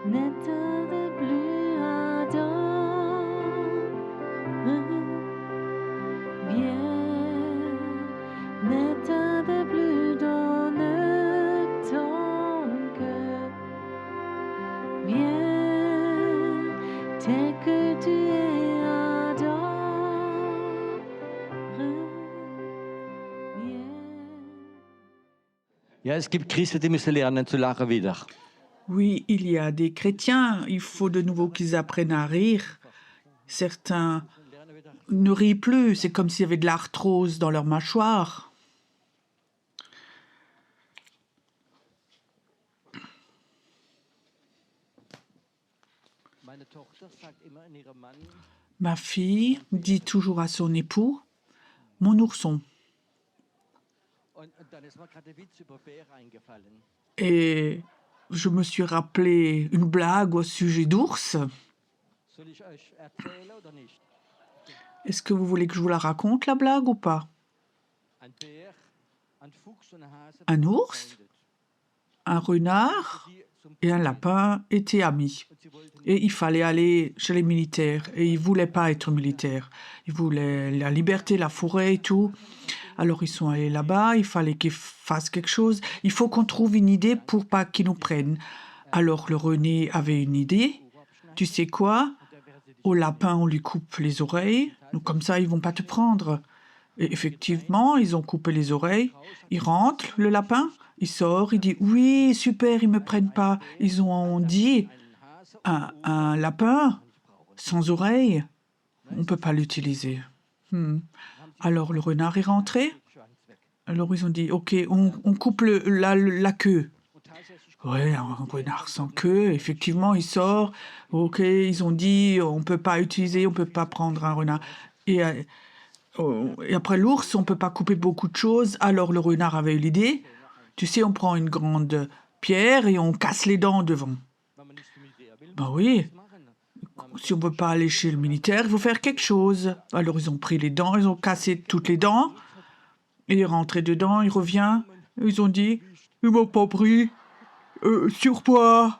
N'état de plus ardent, viens, n'état de plus donne ton cœur, viens, tel que tu es ardent, viens. Ja, es gibt Christen, die müssen lernen zu lachen wieder. Oui, il y a des chrétiens, il faut de nouveau qu'ils apprennent à rire. Certains ne rient plus, c'est comme s'il y avait de l'arthrose dans leur mâchoire. Meine Tochter sagt immer an ihrem Mann, Ma fille dit toujours à son époux, mon ourson. und dann ist mir gerade der Witz über Bär eingefallen. Et je me suis rappelé une blague au sujet d'ours. Soll ich euch erzählen oder nicht? Est-ce que vous voulez que je vous la raconte, la blague, ou pas? Ein Bär, ein Fuchs und ein Hase Un waren ours, befreundet. un renard Die zum et un Krieg lapin étaient amis. und sie wollten Et il fallait aller chez les militaires. Et ils ne voulaient pas être militaires. Ils voulaient la liberté, la forêt et tout. Alors ils sont allés là-bas, il fallait qu'ils fassent quelque chose. Il faut qu'on trouve une idée pour pas qu'ils nous prennent. Alors le René avait une idée. Tu sais quoi? Au lapin, on lui coupe les oreilles. Donc comme ça, ils vont pas te prendre. Et effectivement, ils ont coupé les oreilles. Il rentre, le lapin. Il sort, il dit « Oui, super, ils me prennent pas. » Ils ont dit un lapin sans oreille, on peut pas l'utiliser. Alors le renard est rentré. Alors ils ont dit, ok, on coupe la queue. Ouais, un renard sans queue, effectivement, il sort. Ok, ils ont dit, on peut pas utiliser, on peut pas prendre un renard. Et après l'ours, on peut pas couper beaucoup de choses. Alors le renard avait eu l'idée. Tu sais, on prend une grande pierre et on casse les dents devant. wenn man nicht zum Militär will, Ben oui, machen. si on ne peut pas aller chez le militaire, il faut faire quelque chose. Alors ils ont pris les dents, ils ont cassé toutes les dents. Il est rentré dedans, il revient. Ils ont dit, ils m'ont pas pris. Surpoids.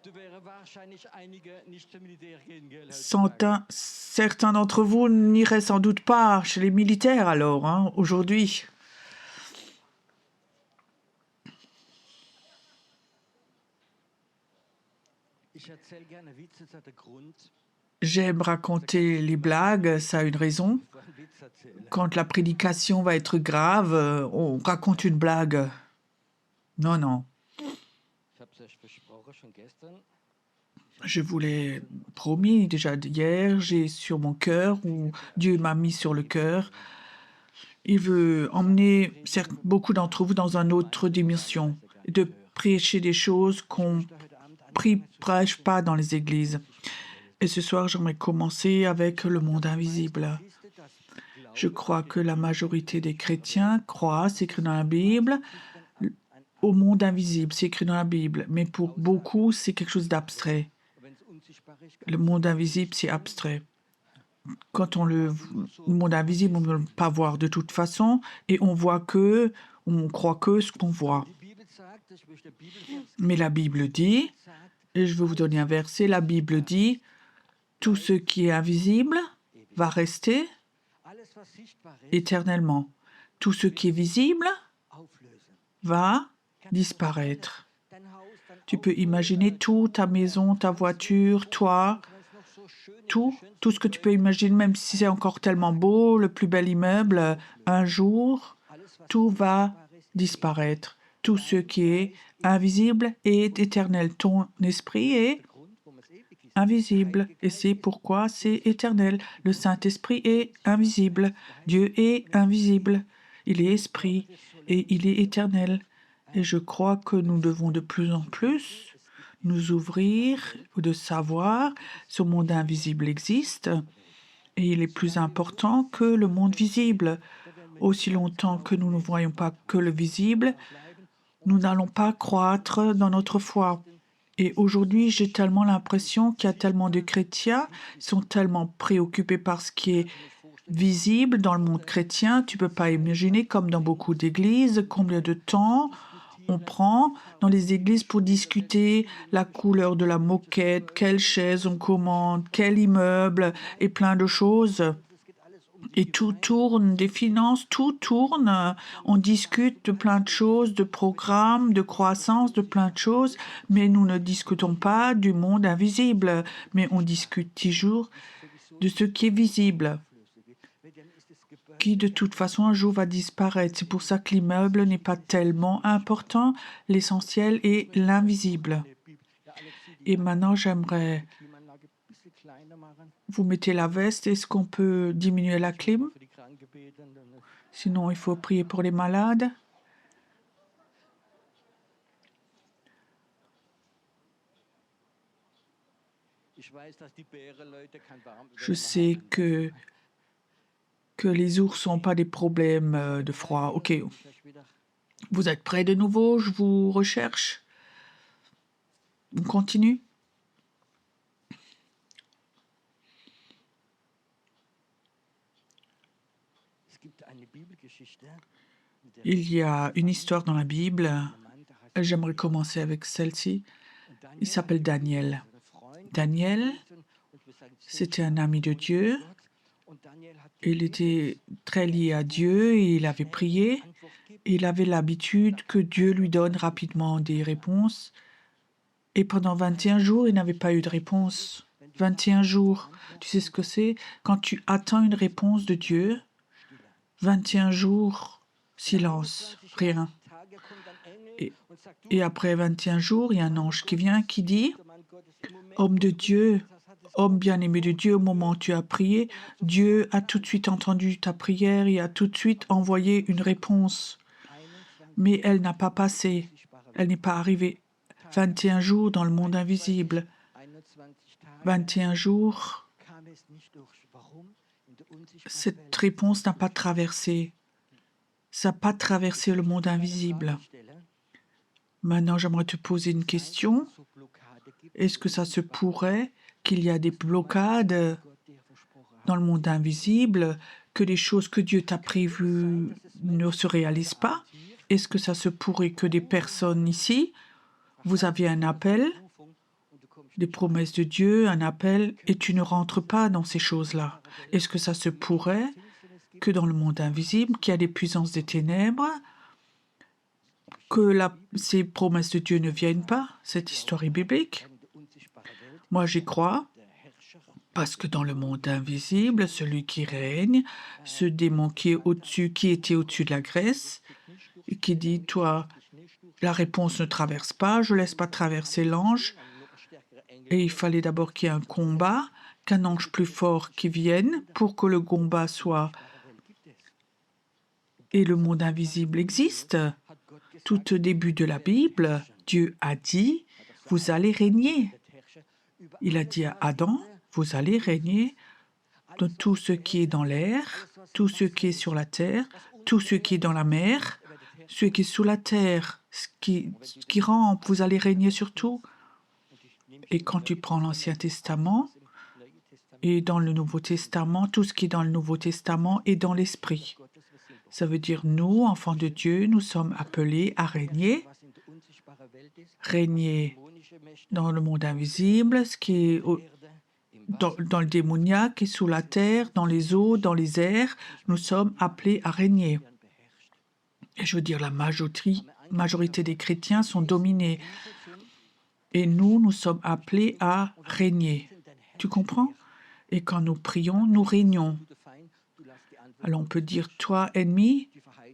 Da wären wahrscheinlich einige nicht zum Militär gehen, gell? Certains d'entre vous n'iraient sans doute pas chez les militaires alors, hein, aujourd'hui. Ich erzähle gerne Witze, das hat einen Grund. J'aime raconter les blagues, ça a une raison. Ich will einen Witz erzählen. Quand la prédication va être grave, on raconte une blague. Non, non. Ich habe es euch versprochen, schon gestern. Je vous l'ai promis déjà hier, j'ai sur mon cœur, ou Dieu m'a mis sur le cœur. Il veut emmener beaucoup d'entre vous dans une autre dimension, de prêcher des choses qu'on ne prêche pas dans les églises. Et ce soir, j'aimerais commencer avec le monde invisible. Je crois que la majorité des chrétiens croient, c'est écrit dans la Bible, au monde invisible, c'est écrit dans la Bible. Mais pour beaucoup, c'est quelque chose d'abstrait. Le monde invisible, c'est abstrait. Quand le monde invisible, on ne peut pas voir de toute façon, et on croit que ce qu'on voit. Mais la Bible dit, et je vais vous donner un verset, la Bible dit, tout ce qui est invisible va rester éternellement. Tout ce qui est visible va disparaître. Tu peux imaginer toute ta maison, ta voiture, toi, tout ce que tu peux imaginer, même si c'est encore tellement beau, le plus bel immeuble, un jour, tout va disparaître. Tout ce qui est invisible est éternel. Ton esprit est invisible, et c'est pourquoi c'est éternel. Le Saint-Esprit est invisible. Dieu est invisible. Il est esprit et il est éternel. Et je crois que nous devons de plus en plus nous ouvrir, de savoir ce monde invisible existe et il est plus important que le monde visible. Aussi longtemps que nous ne voyons pas que le visible, nous n'allons pas croître dans notre foi. Et aujourd'hui, j'ai tellement l'impression qu'il y a tellement de chrétiens, ils sont tellement préoccupés par ce qui est visible dans le monde chrétien. Tu peux pas imaginer, comme dans beaucoup d'églises, combien de temps on prend dans les églises pour discuter la couleur de la moquette, quelle chaise on commande, quel immeuble et plein de choses. Et tout tourne, des finances, tout tourne. On discute de plein de choses, de programmes, de croissance, de plein de choses, mais nous ne discutons pas du monde invisible, mais on discute toujours de ce qui est visible, qui de toute façon un jour va disparaître. C'est pour ça que l'immeuble n'est pas tellement important. L'essentiel est l'invisible. Et maintenant, j'aimerais... Vous mettez la veste, est-ce qu'on peut diminuer la clim? Sinon, il faut prier pour les malades. Je sais que les ours n'ont pas des problèmes de froid. OK. Vous êtes prêts de nouveau? Je vous recherche. On continue? Il y a une histoire dans la Bible. J'aimerais commencer avec celle-ci. Il s'appelle Daniel. Daniel, c'était un ami de Dieu. Il était très lié à Dieu et il avait prié. Il avait l'habitude que Dieu lui donne rapidement des réponses. Et pendant 21 jours, il n'avait pas eu de réponse. 21 jours. Tu sais ce que c'est? Quand tu attends une réponse de Dieu, 21 jours, silence, rien. Et après 21 jours, il y a un ange qui vient qui dit « Homme de Dieu, homme bien-aimé de Dieu, au moment où tu as prié, Dieu a tout de suite entendu ta prière et a tout de suite envoyé une réponse. Mais elle n'a pas passé, elle n'est pas arrivée. 21 jours dans le monde invisible. 21 jours, cette réponse n'a pas traversé. Ça n'a pas traversé le monde invisible. Maintenant, j'aimerais te poser une question. Est-ce que ça se pourrait qu'il y a des blocades dans le monde invisible, que les choses que Dieu t'a prévues ne se réalisent pas? Est-ce que ça se pourrait que des personnes ici, vous aviez un appel, des promesses de Dieu, un appel, et tu ne rentres pas dans ces choses-là? Est-ce que ça se pourrait que dans le monde invisible, qu'il y a des puissances des ténèbres, que ces promesses de Dieu ne viennent pas? Cette histoire est biblique. Moi, j'y crois, parce que dans le monde invisible, celui qui règne, ce démon qui est au-dessus, qui était au-dessus de la Grèce, et qui dit, toi, la réponse ne traverse pas, je ne laisse pas traverser l'ange. Et il fallait d'abord qu'il y ait un combat, qu'un ange plus fort qui vienne pour que le combat soit... Et le monde invisible existe. Tout au début de la Bible, Dieu a dit, vous allez régner. Il a dit à Adam, vous allez régner de tout ce qui est dans l'air, tout ce qui est sur la terre, tout ce qui est dans la mer, ce qui est sous la terre, ce qui rampe, vous allez régner sur tout. Et quand tu prends l'Ancien Testament et dans le Nouveau Testament, tout ce qui est dans le Nouveau Testament est dans l'Esprit. Ça veut dire nous, enfants de Dieu, nous sommes appelés à régner dans le monde invisible, ce qui est dans le démoniaque et sous la terre, dans les eaux, dans les airs, nous sommes appelés à régner. Et je veux dire, la majorité des chrétiens sont dominés. Et nous sommes appelés à régner. Tu comprends? Et quand nous prions, nous régnons. Alors on peut dire, toi, ennemi,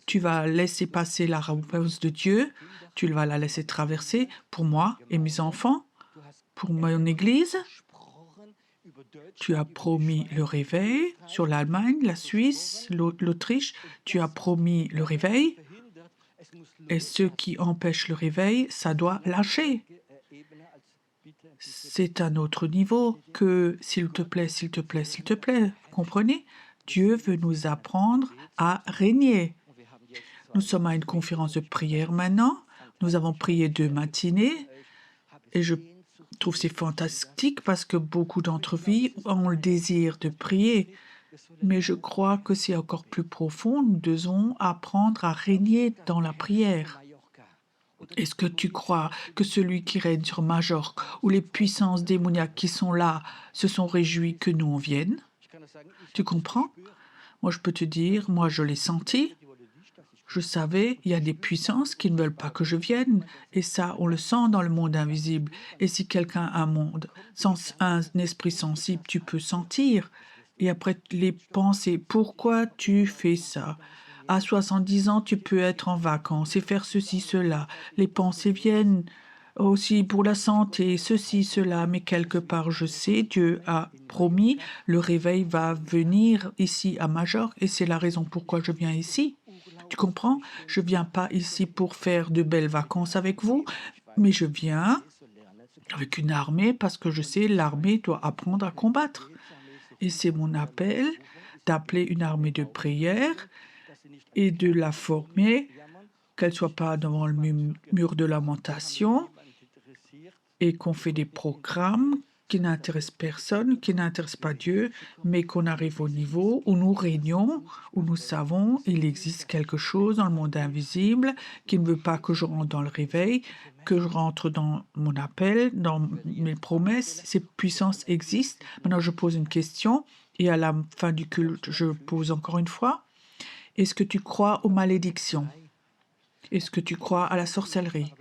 tu vas laisser passer la réponse de Dieu, tu vas la laisser traverser pour moi et mes enfants, pour mon Église. Tu as promis le réveil sur l'Allemagne, la Suisse, l'Autriche. Tu as promis le réveil. Et ceux qui empêchent le réveil, ça doit lâcher. C'est un autre niveau que s'il te plaît, s'il te plaît, s'il te plaît. Vous comprenez? Dieu veut nous apprendre à régner. Nous sommes à une conférence de prière maintenant. Nous avons prié 2 matinées et je trouve c'est fantastique parce que beaucoup d'entre vous ont le désir de prier. Mais je crois que c'est encore plus profond. Nous devons apprendre à régner dans la prière. Est-ce que tu crois que celui qui règne sur Majorque ou les puissances démoniaques qui sont là se sont réjouis que nous en vienne? Tu comprends? Moi, je peux te dire, moi, je l'ai senti. Je savais, il y a des puissances qui ne veulent pas que je vienne. Et ça, on le sent dans le monde invisible. Et si quelqu'un a un esprit sensible, tu peux sentir. Et après, les pensées, pourquoi tu fais ça? À 70 ans, tu peux être en vacances et faire ceci, cela. Les pensées viennent aussi pour la santé, ceci, cela. Mais quelque part, je sais, Dieu a promis, le réveil va venir ici à Majorque et c'est la raison pourquoi je viens ici. Tu comprends? Je viens pas ici pour faire de belles vacances avec vous, mais je viens avec une armée parce que je sais l'armée doit apprendre à combattre. Et c'est mon appel d'appeler une armée de prière et de la former, qu'elle soit pas devant le mur de lamentation et qu'on fait des programmes qui n'intéressent personne, qui n'intéressent pas Dieu, mais qu'on arrive au niveau où nous régnons, où nous savons il existe quelque chose dans le monde invisible qui ne veut pas que je rentre dans le réveil, que je rentre dans mon appel, dans mes promesses. Ces puissances existent. Maintenant, je pose une question et à la fin du culte, je pose encore une fois. Est-ce que tu crois aux malédictions? Est-ce que tu crois à la sorcellerie?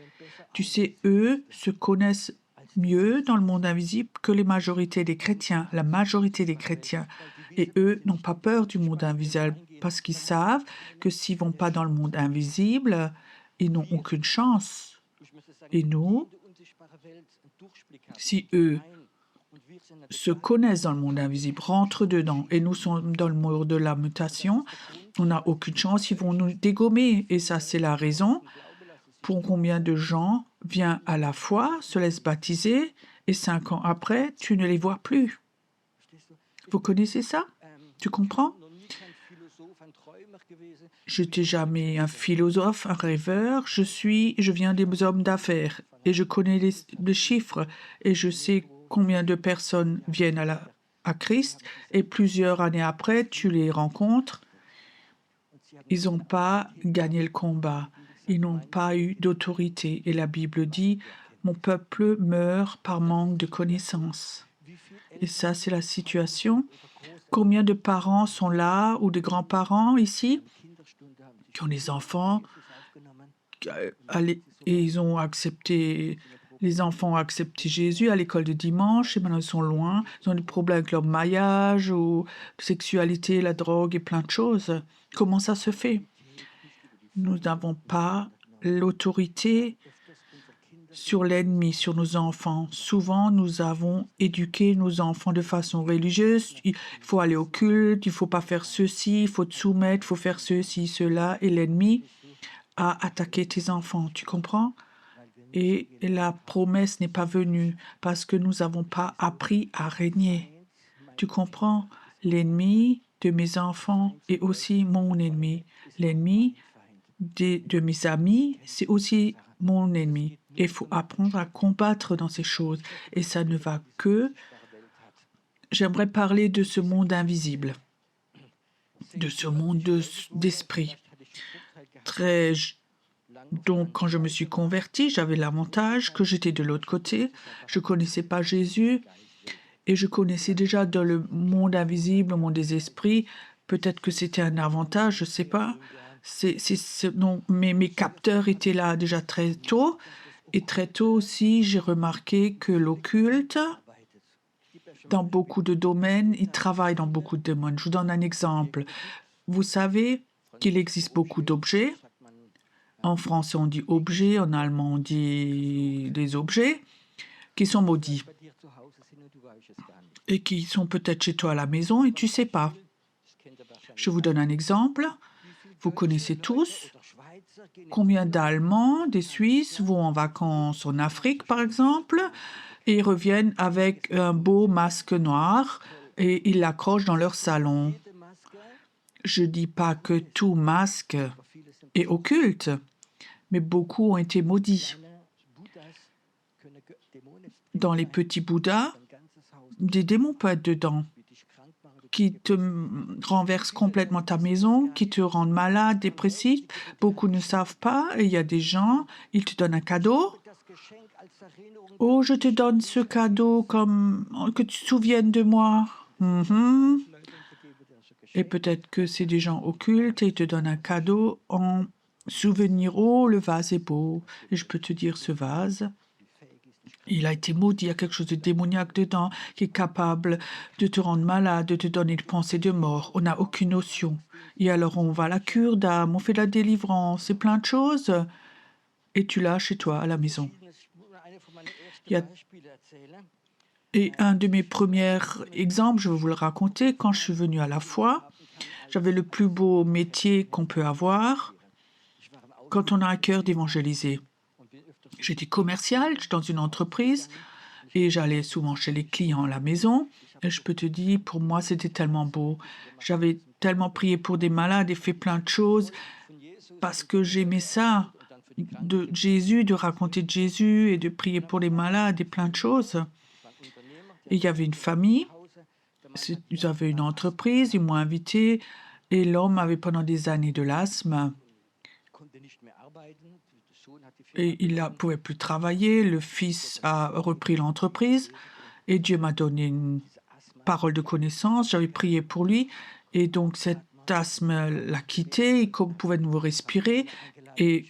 Tu sais, eux se connaissent mieux dans le monde invisible que les majorités des chrétiens, la majorité des chrétiens. Et eux n'ont pas peur du monde invisible parce qu'ils savent que s'ils vont pas dans le monde invisible, ils n'ont aucune chance. Et nous, si eux se connaissent dans le monde invisible, rentrent dedans, et nous sommes dans le monde de la mutation, on n'a aucune chance, ils vont nous dégommer. Et ça, c'est la raison pour combien de gens viennent à la foi, se laissent baptiser, et 5 ans après, tu ne les vois plus. Vous connaissez ça? Tu comprends? Je n'étais jamais un philosophe, un rêveur. Je viens des hommes d'affaires et je connais les chiffres et je sais combien de personnes viennent à Christ et plusieurs années après, tu les rencontres. Ils n'ont pas gagné le combat. Ils n'ont pas eu d'autorité. Et la Bible dit, mon peuple meurt par manque de connaissances. Et ça, c'est la situation. Combien de parents sont là ou de grands-parents ici qui ont des enfants et ils ont accepté, les enfants ont accepté Jésus à l'école de dimanche et maintenant ils sont loin, ils ont des problèmes avec leur mariage ou sexualité, la drogue et plein de choses. Comment ça se fait? Nous n'avons pas l'autorité sur l'ennemi, sur nos enfants. Souvent, nous avons éduqué nos enfants de façon religieuse. Il faut aller au culte, il ne faut pas faire ceci, il faut te soumettre, il faut faire ceci, cela. Et l'ennemi a attaqué tes enfants, tu comprends? Et la promesse n'est pas venue parce que nous n'avons pas appris à régner. Tu comprends? L'ennemi de mes enfants est aussi mon ennemi. L'ennemi de mes amis, c'est aussi mon ennemi. Il faut apprendre à combattre dans ces choses. Et ça ne va que... J'aimerais parler de ce monde invisible, de ce monde d'esprit. Donc, quand je me suis convertie, j'avais l'avantage que j'étais de l'autre côté. Je ne connaissais pas Jésus et je connaissais déjà dans le monde invisible, le monde des esprits. Peut-être que c'était un avantage, je ne sais pas. Non, mais mes capteurs étaient là déjà très tôt. Et très tôt aussi, j'ai remarqué que l'occulte, dans beaucoup de domaines, il travaille dans beaucoup de domaines. Je vous donne un exemple. Vous savez qu'il existe beaucoup d'objets. En français, on dit objets, en allemand, on dit des objets qui sont maudits et qui sont peut-être chez toi à la maison et tu ne sais pas. Je vous donne un exemple. Vous connaissez tous combien d'Allemands, des Suisses vont en vacances en Afrique, par exemple, et ils reviennent avec un beau masque noir et ils l'accrochent dans leur salon. Je ne dis pas que tout masque est occulte, mais beaucoup ont été maudits. Dans les petits Bouddhas, des démons peuvent être dedans, qui te renversent complètement ta maison, qui te rendent malade, dépressif. Beaucoup ne savent pas, et il y a des gens, ils te donnent un cadeau. Oh, je te donne ce cadeau comme que tu te souviennes de moi. Mhm. Et peut-être que c'est des gens occultes et ils te donnent un cadeau en souvenir. Oh, le vase est beau. Et je peux te dire, ce vase, il a été maudit, il y a quelque chose de démoniaque dedans qui est capable de te rendre malade, de te donner des pensées de mort. On n'a aucune notion. Et alors on va à la cure d'âme, on fait de la délivrance, c'est plein de choses. Et tu l'as chez toi, à la maison. Il y a... Et un de mes premiers exemples, je vais vous le raconter, quand je suis venue à la foi, j'avais le plus beau métier qu'on peut avoir quand on a un cœur d'évangéliser. J'étais commerciale dans une entreprise et j'allais souvent chez les clients à la maison. Et je peux te dire, pour moi, c'était tellement beau. J'avais tellement prié pour des malades et fait plein de choses parce que j'aimais ça, de Jésus, de raconter de Jésus et de prier pour les malades et plein de choses. Et il y avait une famille, ils avaient une entreprise, ils m'ont invité et l'homme avait pendant des années de l'asthme. Et il ne pouvait plus travailler, le fils a repris l'entreprise et Dieu m'a donné une parole de connaissance, j'avais prié pour lui et donc cet asthme l'a quitté, il pouvait de nouveau respirer et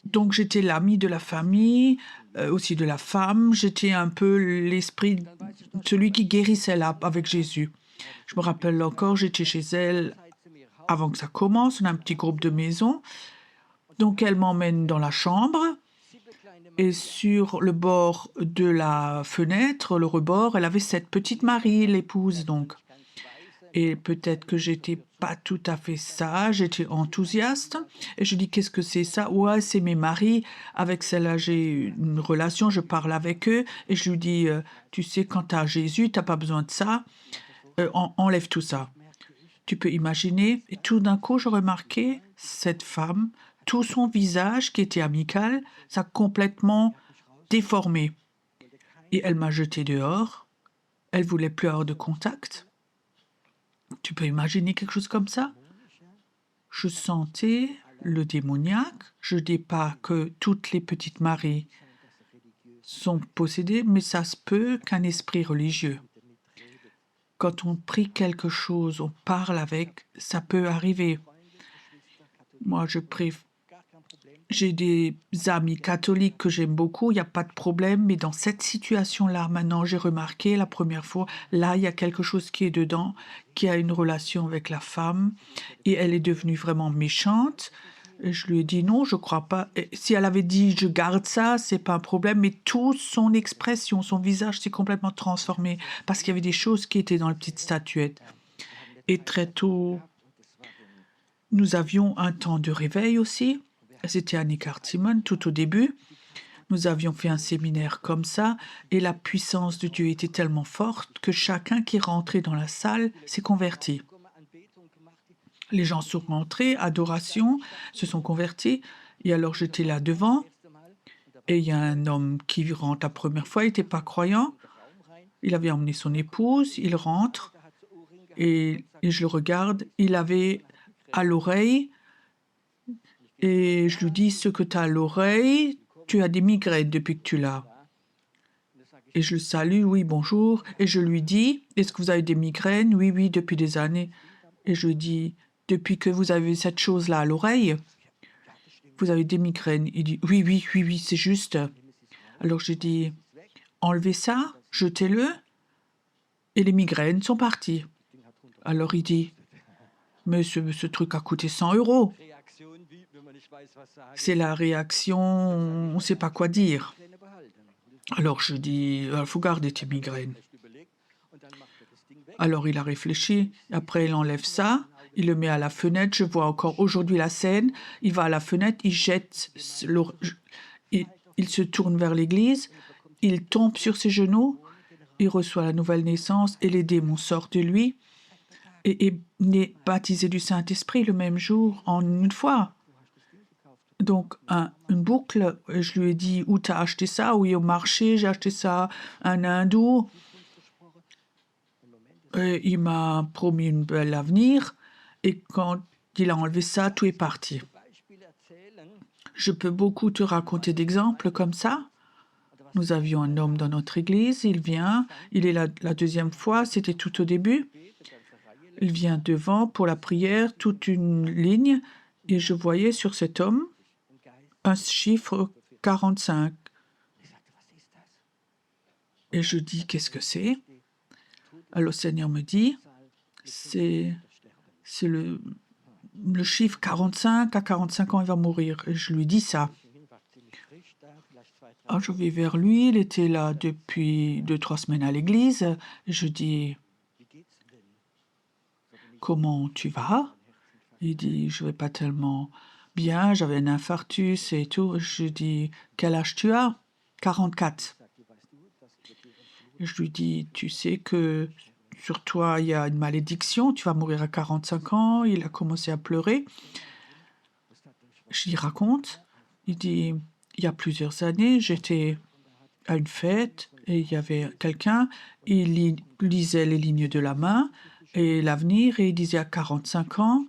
donc j'étais l'ami de la famille, aussi de la femme, j'étais un peu l'esprit, celui qui guérissait là avec Jésus. Je me rappelle encore, j'étais chez elle avant que ça commence, on a un petit groupe de maison. Donc, elle m'emmène dans la chambre et sur le bord de la fenêtre, le rebord, elle avait cette petite Marie, l'épouse, donc. Et peut-être que j'étais pas tout à fait sage, j'étais enthousiaste. Et je dis, qu'est-ce que c'est ça? Ouais, c'est mes maris. Avec celle-là, j'ai une relation, je parle avec eux. Et je lui dis, tu sais, quand tu as Jésus, tu n'as pas besoin de ça. Enlève tout ça. Tu peux imaginer. Et tout d'un coup, je remarquais cette femme, tout son visage qui était amical, ça a complètement déformé. Et elle m'a jeté dehors. Elle voulait plus avoir de contact. Tu peux imaginer quelque chose comme ça? Je sentais le démoniaque. Je ne dis pas que toutes les petites Maries sont possédées, mais ça se peut qu'un esprit religieux. Quand on prie quelque chose, on parle avec, ça peut arriver. Moi, je prie. J'ai des amis catholiques que j'aime beaucoup, il n'y a pas de problème, mais dans cette situation-là, maintenant, j'ai remarqué la première fois, là, il y a quelque chose qui est dedans, qui a une relation avec la femme, et elle est devenue vraiment méchante. Et je lui ai dit non, je crois pas. Et si elle avait dit je garde ça, c'est pas un problème, mais toute son expression, son visage s'est complètement transformé parce qu'il y avait des choses qui étaient dans la petite statuette. Et très tôt, nous avions un temps de réveil aussi. C'était à Nicartimon, tout au début. Nous avions fait un séminaire comme ça, et la puissance de Dieu était tellement forte que chacun qui rentrait dans la salle s'est converti. Les gens sont rentrés, adoration, se sont convertis, et alors j'étais là devant, et il y a un homme qui rentre la première fois, il n'était pas croyant, il avait emmené son épouse, il rentre, et je le regarde, il avait à l'oreille, et je lui dis, ce que tu as à l'oreille, tu as des migraines depuis que tu l'as. Et je le salue, oui, bonjour. Et je lui dis, est-ce que vous avez des migraines? Oui, oui, depuis des années. Et je lui dis, depuis que vous avez cette chose-là à l'oreille, vous avez des migraines. Il dit, oui, oui, oui, oui, c'est juste. Alors je dis, enlevez ça, jetez-le, et les migraines sont parties. Alors il dit, mais ce truc a coûté 100 €. C'est la réaction, on ne sait pas quoi dire. Alors je dis, il faut garder tes migraines. Alors il a réfléchi, après il enlève ça, il le met à la fenêtre, je vois encore aujourd'hui la scène, il va à la fenêtre, il jette, il se tourne vers l'église, il tombe sur ses genoux, il reçoit la nouvelle naissance et les démons sortent de lui et est baptisé du Saint-Esprit le même jour, en une fois. Donc une boucle, et je lui ai dit: «Où t'as acheté ça?» «Oui, au marché, j'ai acheté ça à un hindou». Et il m'a promis un bel avenir et quand il a enlevé ça, tout est parti. Je peux beaucoup te raconter d'exemples comme ça. Nous avions un homme dans notre église, il vient, il est là la deuxième fois, c'était tout au début. Il vient devant pour la prière, toute une ligne, et je voyais sur cet homme un chiffre 45. Et je dis: «Qu'est-ce que c'est?» Alors le Seigneur me dit: «C'est le chiffre 45, à 45 ans, il va mourir». Et je lui dis ça. Alors je vais vers lui, il était là depuis 2-3 semaines à l'église. Et je dis: «Comment tu vas?» Il dit: «Je vais pas tellement bien, j'avais un infarctus et tout». Je dis: «Quel âge tu as?» «44». Et je lui dis: «Tu sais que sur toi, il y a une malédiction, tu vas mourir à 45 ans». Il a commencé à pleurer. Je lui raconte. Il dit: «Il y a plusieurs années, j'étais à une fête et il y avait quelqu'un, il lisait les lignes de la main et l'avenir et il disait à 45 ans,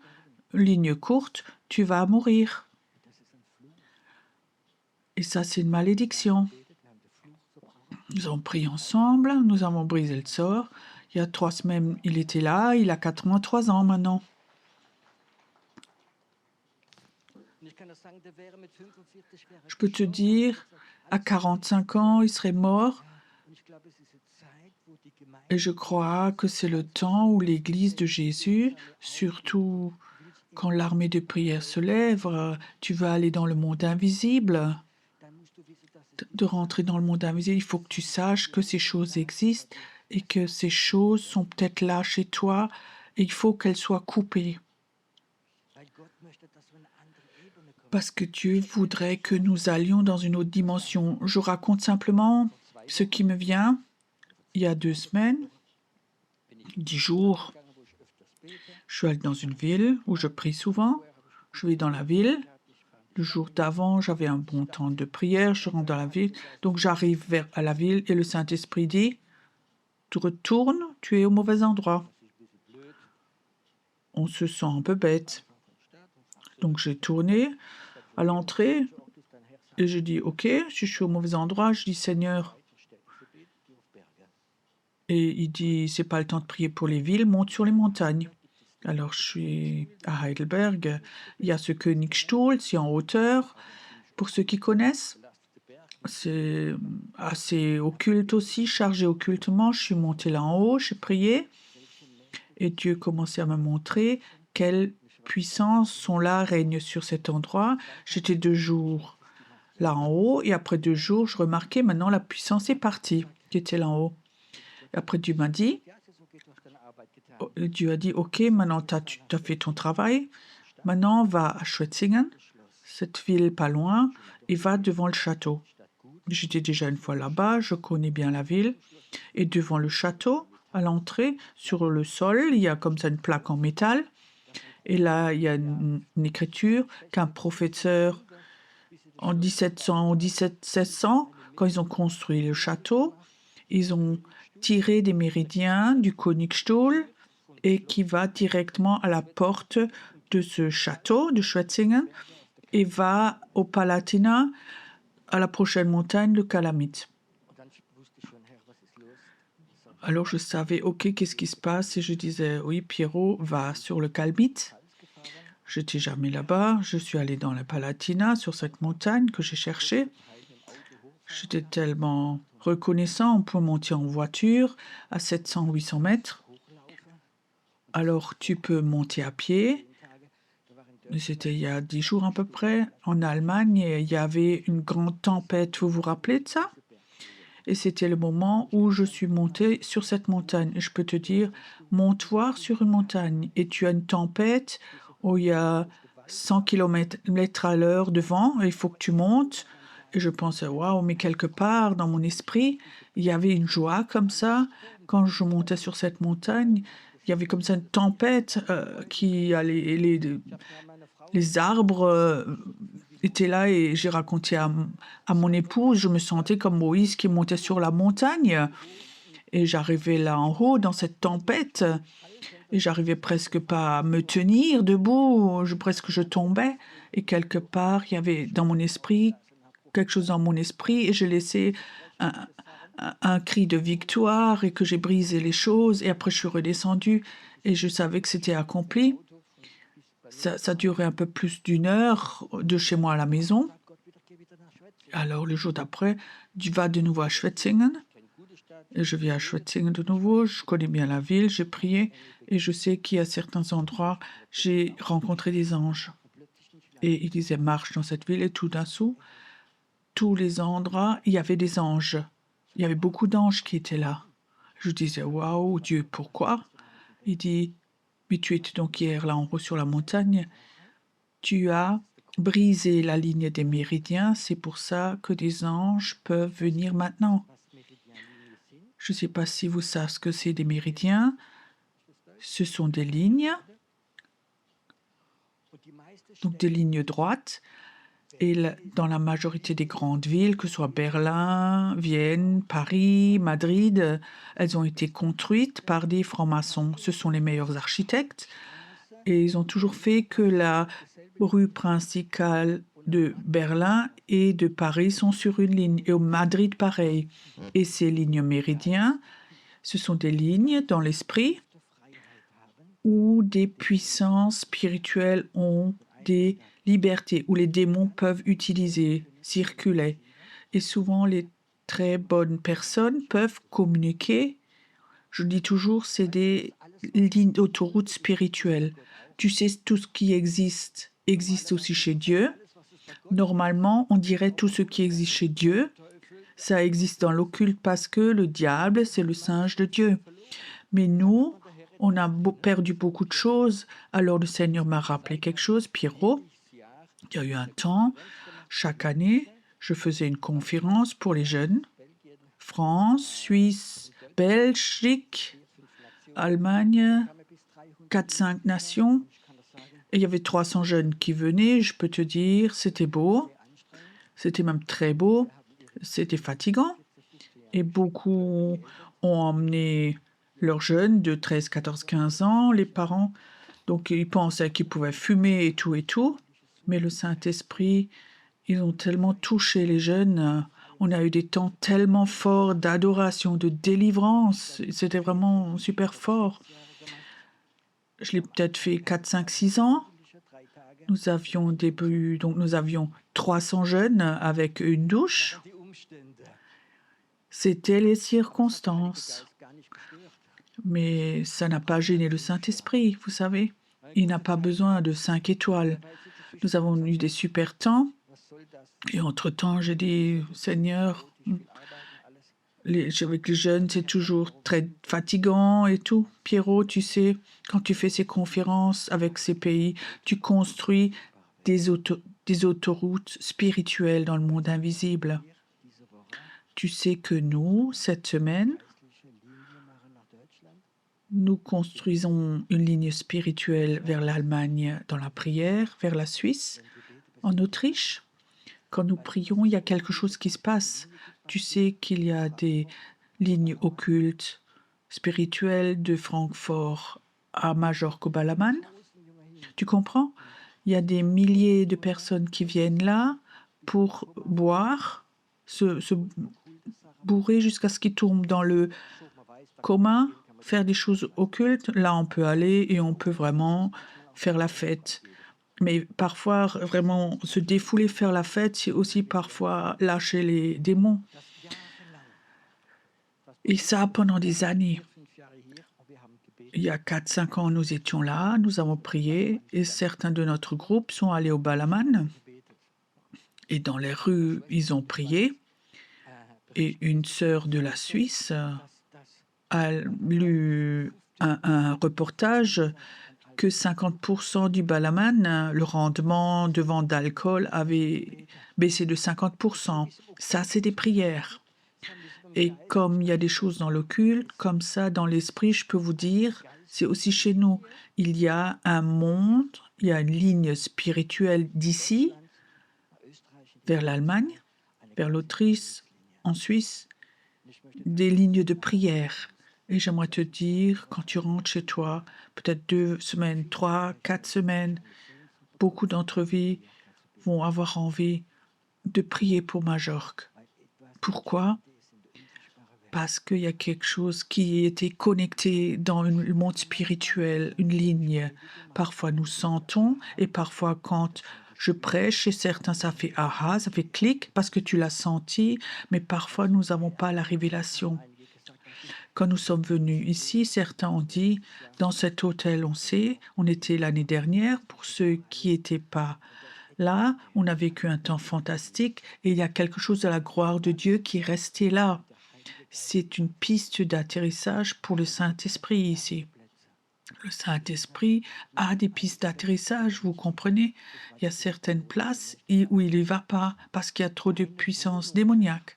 ligne courte, tu vas mourir. Et ça, c'est une malédiction». Nous avons prié ensemble, nous avons brisé le sort. Il y a 3 semaines, il était là, il a 83 ans maintenant. Je peux te dire, à 45 ans, il serait mort. Et je crois que c'est le temps où l'Église de Jésus, surtout quand l'armée de prière se lève, tu vas aller dans le monde invisible. De rentrer dans le monde invisible, il faut que tu saches que ces choses existent et que ces choses sont peut-être là chez toi et il faut qu'elles soient coupées. Parce que Dieu voudrait que nous allions dans une autre dimension. Je raconte simplement ce qui me vient. Il y a 2 semaines, 10 jours, je suis allée dans une ville où je prie souvent. Je vais dans la ville. Le jour d'avant, j'avais un bon temps de prière. Je rentre dans la ville. Donc j'arrive à la ville et le Saint-Esprit dit: «Tu retournes, tu es au mauvais endroit». On se sent un peu bête. Donc j'ai tourné à l'entrée et je dis: «OK, si je suis au mauvais endroit», je dis: «Seigneur». Et il dit: «C'est pas le temps de prier pour les villes, monte sur les montagnes». Alors je suis à Heidelberg, il y a ce Königstuhl, c'est en hauteur. Pour ceux qui connaissent, c'est assez occulte aussi, chargé occultement. Je suis montée là en haut, j'ai prié et Dieu commençait à me montrer quelle puissance son là règne sur cet endroit. J'étais 2 jours là en haut et après 2 jours, je remarquais maintenant la puissance est partie qui était là en haut. Et après Dieu m'a dit, Dieu a dit: «OK, maintenant tu as fait ton travail. Maintenant va à Schwetzingen, cette ville pas loin, et va devant le château». J'étais déjà une fois là-bas, je connais bien la ville et devant le château, à l'entrée, sur le sol, il y a comme ça une plaque en métal et là, il y a une écriture qu'un professeur en 1700 ou 1600, quand ils ont construit le château, ils ont tiré des méridiens du Königstuhl et qui va directement à la porte de ce château de Schwetzingen et va au Palatinat, à la prochaine montagne, le Calamite. Alors je savais, OK, qu'est-ce qui se passe? Et je disais: «Oui, Pierrot, va sur le Calamite». J'étais jamais là-bas, je suis allée dans le Palatinat, sur cette montagne que j'ai cherchée. J'étais tellement reconnaissant, on peut monter en voiture à 700-800 mètres. Alors tu peux monter à pied. C'était il y a 10 jours à peu près. En Allemagne, il y avait une grande tempête, vous vous rappelez de ça? Et c'était le moment où je suis montée sur cette montagne. Et je peux te dire, monte voir sur une montagne et tu as une tempête où il y a 100 km à l'heure de vent et il faut que tu montes. Et je pensais, waouh, mais quelque part dans mon esprit, il y avait une joie comme ça. Quand je montais sur cette montagne, il y avait comme ça une tempête qui allait, les arbres été là et j'ai raconté à mon épouse, je me sentais comme Moïse qui montait sur la montagne. Et j'arrivais là en haut dans cette tempête et j'arrivais presque pas à me tenir debout, presque je tombais. Et quelque part, il y avait dans mon esprit quelque chose dans mon esprit et j'ai laissé un, un cri de victoire et que j'ai brisé les choses et après je suis redescendue et je savais que c'était accompli. Ça durait un peu plus d'une heure de chez moi à la maison. Alors le jour d'après, tu vas de nouveau à Schwetzingen. Et je viens à Schwetzingen de nouveau, je connais bien la ville, j'ai prié et je sais qu'à certains endroits, j'ai rencontré des anges. Et ils disaient marche dans cette ville et tout d'un coup, tous les endroits, il y avait des anges. Il y avait beaucoup d'anges qui étaient là. Je disais waouh, Dieu, pourquoi? Il dit mais tu étais donc hier là en haut sur la montagne, tu as brisé la ligne des méridiens, c'est pour ça que des anges peuvent venir maintenant. Je ne sais pas si vous savez ce que c'est des méridiens. Ce sont des lignes, donc des lignes droites. Et dans la majorité des grandes villes, que ce soit Berlin, Vienne, Paris, Madrid, elles ont été construites par des francs-maçons. Ce sont les meilleurs architectes. Et ils ont toujours fait que la rue principale de Berlin et de Paris sont sur une ligne. Et au Madrid, pareil. Et ces lignes méridiens, ce sont des lignes dans l'esprit où des puissances spirituelles ont des libertés, où les démons peuvent utiliser, circuler. Et souvent, les très bonnes personnes peuvent communiquer. Je dis toujours, c'est des lignes d'autoroute spirituelles. Tu sais, tout ce qui existe aussi chez Dieu. Normalement, on dirait tout ce qui existe chez Dieu, ça existe dans l'occulte parce que le diable, c'est le singe de Dieu. Mais nous, on a perdu beaucoup de choses. Alors le Seigneur m'a rappelé quelque chose, Pierrot. Il y a eu un temps, chaque année, je faisais une conférence pour les jeunes. France, Suisse, Belgique, Allemagne, 4-5 nations. Et il y avait 300 jeunes qui venaient, je peux te dire, c'était beau. C'était même très beau. C'était fatigant. Et beaucoup ont emmené leurs jeunes de 13, 14, 15 ans, les parents. Donc, ils pensaient qu'ils pouvaient fumer et tout et tout. Mais le Saint-Esprit, ils ont tellement touché les jeunes. On a eu des temps tellement forts d'adoration, de délivrance. C'était vraiment super fort. Je l'ai peut-être fait 4, 5, 6 ans. Nous avions 300 jeunes avec une douche. C'était les circonstances. Mais ça n'a pas gêné le Saint-Esprit, vous savez. Il n'a pas besoin de 5 étoiles. Nous avons eu des super temps. Et entre-temps, j'ai dit, Seigneur, avec les jeunes, c'est toujours très fatigant et tout. Pierrot, tu sais, quand tu fais ces conférences avec ces pays, tu construis des autoroutes spirituelles dans le monde invisible. Tu sais que nous, cette semaine, nous construisons une ligne spirituelle vers l'Allemagne dans la prière, vers la Suisse, en Autriche. Quand nous prions, il y a quelque chose qui se passe. Tu sais qu'il y a des lignes occultes spirituelles de Francfort à Majorque-Balaman. Tu comprends? Il y a des milliers de personnes qui viennent là pour boire, se bourrer jusqu'à ce qu'ils tombent dans le coma, faire des choses occultes. Là, on peut aller et on peut vraiment faire la fête. Mais parfois, vraiment, se défouler, faire la fête, c'est aussi parfois lâcher les démons. Et ça, pendant des années. Il y a 4-5 ans, nous étions là, nous avons prié, et certains de notre groupe sont allés au Balaman. Et dans les rues, ils ont prié. Et une sœur de la Suisse a lu un reportage que 50% du Balaman, le rendement de vente d'alcool avait baissé de 50%. Ça, c'est des prières. Et comme il y a des choses dans l'occulte, comme ça, dans l'esprit, je peux vous dire, c'est aussi chez nous. Il y a un monde, il y a une ligne spirituelle d'ici, vers l'Allemagne, vers l'Autriche, en Suisse, des lignes de prière. Et j'aimerais te dire, quand tu rentres chez toi, peut-être 2 semaines, 3, 4 semaines, beaucoup d'entre vous vont avoir envie de prier pour Majorque. Pourquoi? Parce qu'il y a quelque chose qui était connecté dans le monde spirituel, une ligne. Parfois nous sentons, et parfois quand je prêche, chez certains ça fait aha, ça fait clic parce que tu l'as senti, mais parfois nous n'avons pas la révélation. Quand nous sommes venus ici, certains ont dit, dans cet hôtel, on sait, on était l'année dernière, pour ceux qui n'étaient pas là, on a vécu un temps fantastique et il y a quelque chose de la gloire de Dieu qui est resté là. C'est une piste d'atterrissage pour le Saint-Esprit ici. Le Saint-Esprit a des pistes d'atterrissage, vous comprenez? Il y a certaines places où il n'y va pas parce qu'il y a trop de puissance démoniaque.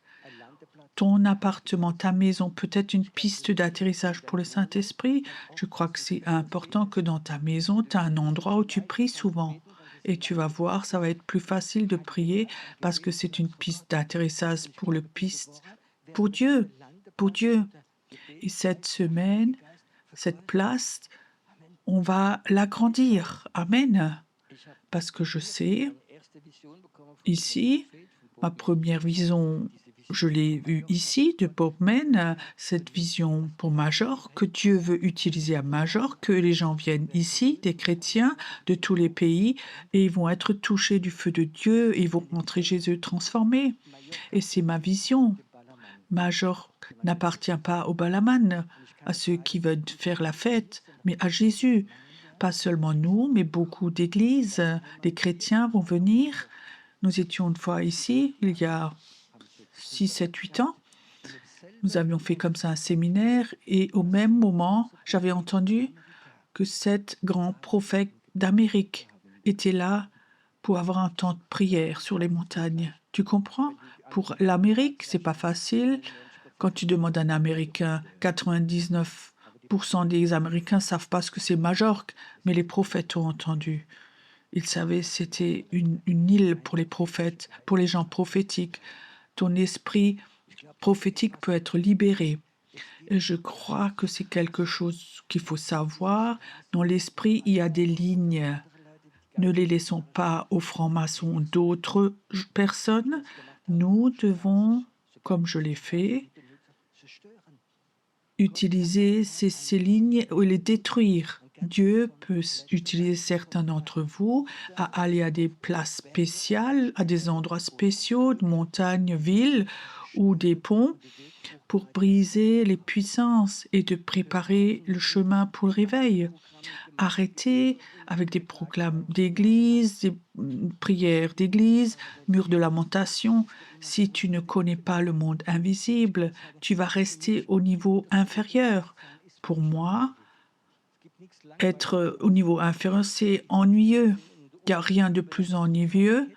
Ton appartement, ta maison, peut-être une piste d'atterrissage pour le Saint-Esprit. Je crois que c'est important que dans ta maison, tu as un endroit où tu pries souvent. Et tu vas voir, ça va être plus facile de prier parce que c'est une piste d'atterrissage pour Dieu, pour Dieu. Et cette semaine, cette place, on va l'agrandir. Amen. Parce que je sais, ici, ma première vision, je l'ai eue ici, de Bob Mann, cette vision pour Major, que Dieu veut utiliser à Major, que les gens viennent ici, des chrétiens de tous les pays, et ils vont être touchés du feu de Dieu, et ils vont rentrer Jésus transformés. Et c'est ma vision. Major n'appartient pas aux Balaman, à ceux qui veulent faire la fête, mais à Jésus. Pas seulement nous, mais beaucoup d'églises, des chrétiens vont venir. Nous étions une fois ici, il y a 6, 7, 8 ans. Nous avions fait comme ça un séminaire et au même moment, j'avais entendu que 7 grands prophètes d'Amérique étaient là pour avoir un temps de prière sur les montagnes. Tu comprends? Pour l'Amérique, c'est pas facile. Quand tu demandes à un Américain, 99% des Américains savent pas ce que c'est Majorque, mais les prophètes ont entendu. Ils savaient que c'était une île pour les prophètes, pour les gens prophétiques. Ton esprit prophétique peut être libéré. Et je crois que c'est quelque chose qu'il faut savoir. Dans l'esprit, il y a des lignes. Ne les laissons pas aux francs-maçons d'autres personnes. Nous devons, comme je l'ai fait, utiliser ces lignes ou les détruire. Dieu peut utiliser certains d'entre vous à aller à des places spéciales, à des endroits spéciaux, de montagnes, villes ou des ponts pour briser les puissances et de préparer le chemin pour le réveil. Arrêtez avec des proclames d'église, des prières d'église, mur de lamentation. Si tu ne connais pas le monde invisible, tu vas rester au niveau inférieur. Pour moi, être au niveau inférieur, c'est ennuyeux. Il n'y a rien de plus ennuyeux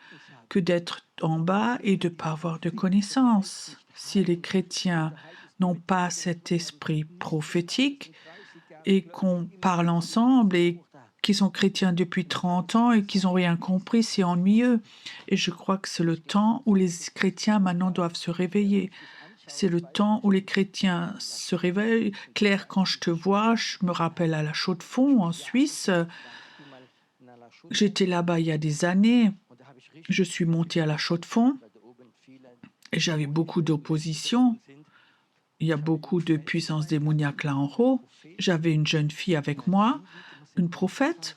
que d'être en bas et de ne pas avoir de connaissances. Si les chrétiens n'ont pas cet esprit prophétique et qu'on parle ensemble et qui sont chrétiens depuis 30 ans et qu'ils n'ont rien compris, c'est ennuyeux. Et je crois que c'est le temps où les chrétiens maintenant doivent se réveiller. C'est le temps où les chrétiens se réveillent. Claire, quand je te vois, je me rappelle à la Chaux-de-Fonds en Suisse. J'étais là-bas il y a des années. Je suis montée à la Chaux-de-Fonds et j'avais beaucoup d'opposition. Il y a beaucoup de puissance démoniaque là en haut. J'avais une jeune fille avec moi, une prophète,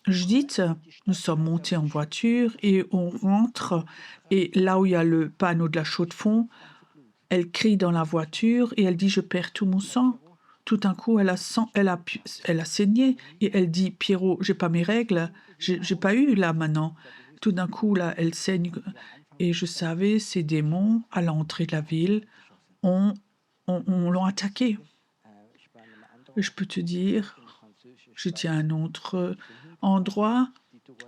Judith. Nous sommes montés en voiture et on rentre. Et là où il y a le panneau de la Chaux-de-Fonds, elle crie dans la voiture et elle dit « Je perds tout mon sang ». Tout d'un coup, elle a saigné et elle dit « Pierrot, j'ai pas mes règles, j'ai pas eu là maintenant ». Tout d'un coup, là, elle saigne. Et je savais, ces démons, à l'entrée de la ville, on l'ont attaqué. Je peux te dire, j'étais à un autre endroit,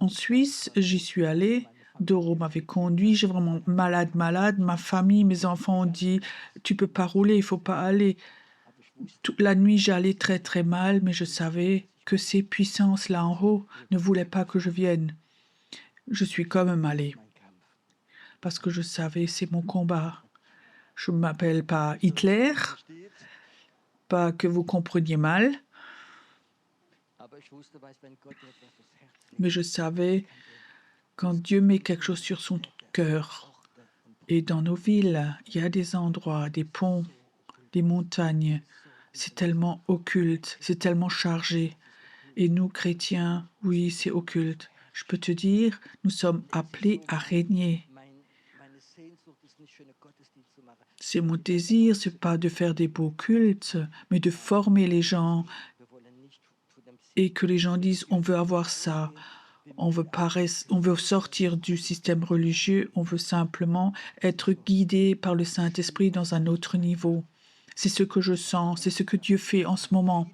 en Suisse, j'y suis allée. Doro m'avait conduit, j'ai vraiment malade. Ma famille, mes enfants ont dit, tu peux pas rouler, il faut pas aller. Toute la nuit, j'allais très très mal, mais je savais que ces puissances là en haut ne voulaient pas que je vienne. Je suis quand même allée. parce que je savais c'est mon combat. Je ne m'appelle pas Hitler, Versteht, pas que vous compreniez mal, aber ich wusste, wenn Gott dir etwas aufs Herz legt, mais je savais quand Dieu met quelque chose sur son cœur. Orte und Et dans nos villes, il y a des endroits, des ponts, des montagnes. C'est tellement occulte, c'est tellement chargé. Et nous, chrétiens, oui, c'est occulte. Je peux te dire, nous sommes appelés à régner. meine Sehnsucht ist nicht, schöne Gottesdienste zu machen. C'est mon désir, c'est pas de faire des beaux cultes, mais de former les gens Wir wollen nicht zu dem et que les gens disent on veut avoir ça, on veut sortir du système religieux, on veut simplement être guidé par le Saint-Esprit dans un autre niveau. C'est ce que je sens, c'est ce que Dieu fait en ce moment.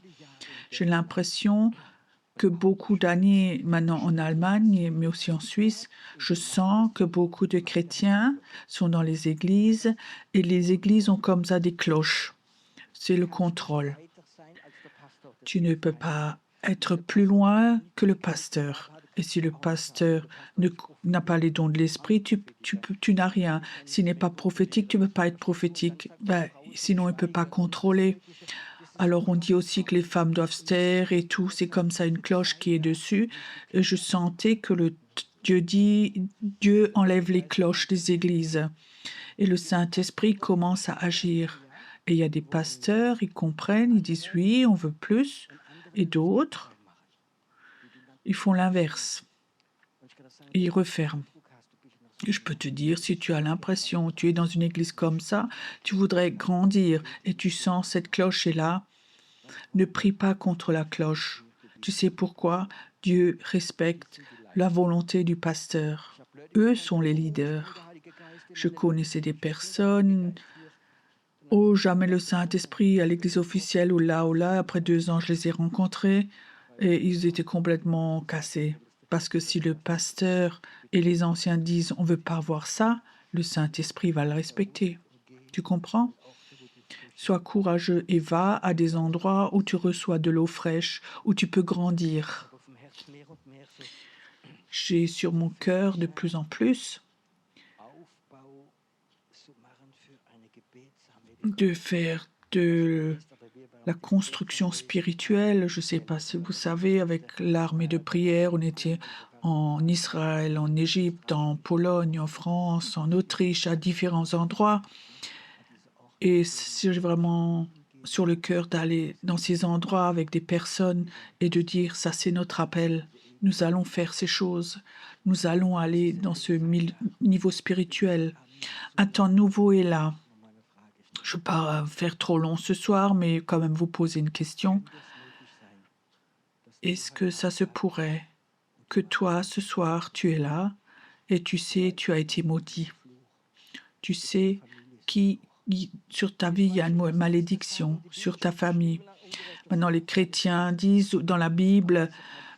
J'ai l'impression que beaucoup d'années maintenant en Allemagne, mais aussi en Suisse, je sens que beaucoup de chrétiens sont dans les églises et les églises ont comme ça des cloches. C'est le contrôle. weiter sein als der Pastor des Tu ne peux pas être plus loin que le pasteur. Et si le pasteur n'a pas les dons de l'esprit, tu n'as rien. S'il n'est pas prophétique, tu ne peux pas être prophétique. Ben, sinon, il ne peut pas contrôler. Alors, on dit aussi que les femmes doivent se taire et tout. C'est comme ça une cloche qui est dessus. Et je sentais que Dieu enlève les cloches des églises. Et le Saint-Esprit commence à agir. Et il y a des pasteurs, ils comprennent, ils disent oui, on veut plus. Et d'autres, ils font l'inverse. Et ils referment. Et je peux te dire, si tu as l'impression, tu es dans une église comme ça, tu voudrais grandir et tu sens cette cloche est là, ne prie pas contre la cloche. Tu sais pourquoi? Dieu respecte la volonté du pasteur. Eux sont les leaders. Je connaissais des personnes, oh, jamais le Saint-Esprit à l'église officielle ou là. Après 2 ans, je les ai rencontrés et ils étaient complètement cassés. Parce que si le pasteur et les anciens disent on ne veut pas voir ça, le Saint-Esprit va le respecter. Tu comprends? Sois courageux et va à des endroits où tu reçois de l'eau fraîche, où tu peux grandir. auf dem Herz mehr und mehr so J'ai sur mon cœur de plus en plus Aufbau zu machen für eine Gebetsarmee. de faire de la construction spirituelle. Je ne sais pas si vous savez, avec l'armée de prière, on était en Israël, en Égypte, en Pologne, en France, en Autriche, à différents endroits. Et j'ai vraiment sur le cœur d'aller dans ces endroits avec des personnes et de dire, ça c'est notre appel. Nous allons faire ces choses. Nous allons aller dans ce niveau spirituel. Un temps nouveau est là. Je ne veux pas faire trop long ce soir, mais quand même vous poser une question. Est-ce que ça se pourrait que toi, ce soir, tu es là et tu sais, tu as été maudit. Tu sais sur ta vie, il y a une malédiction, sur ta famille. Maintenant, les chrétiens disent dans la Bible,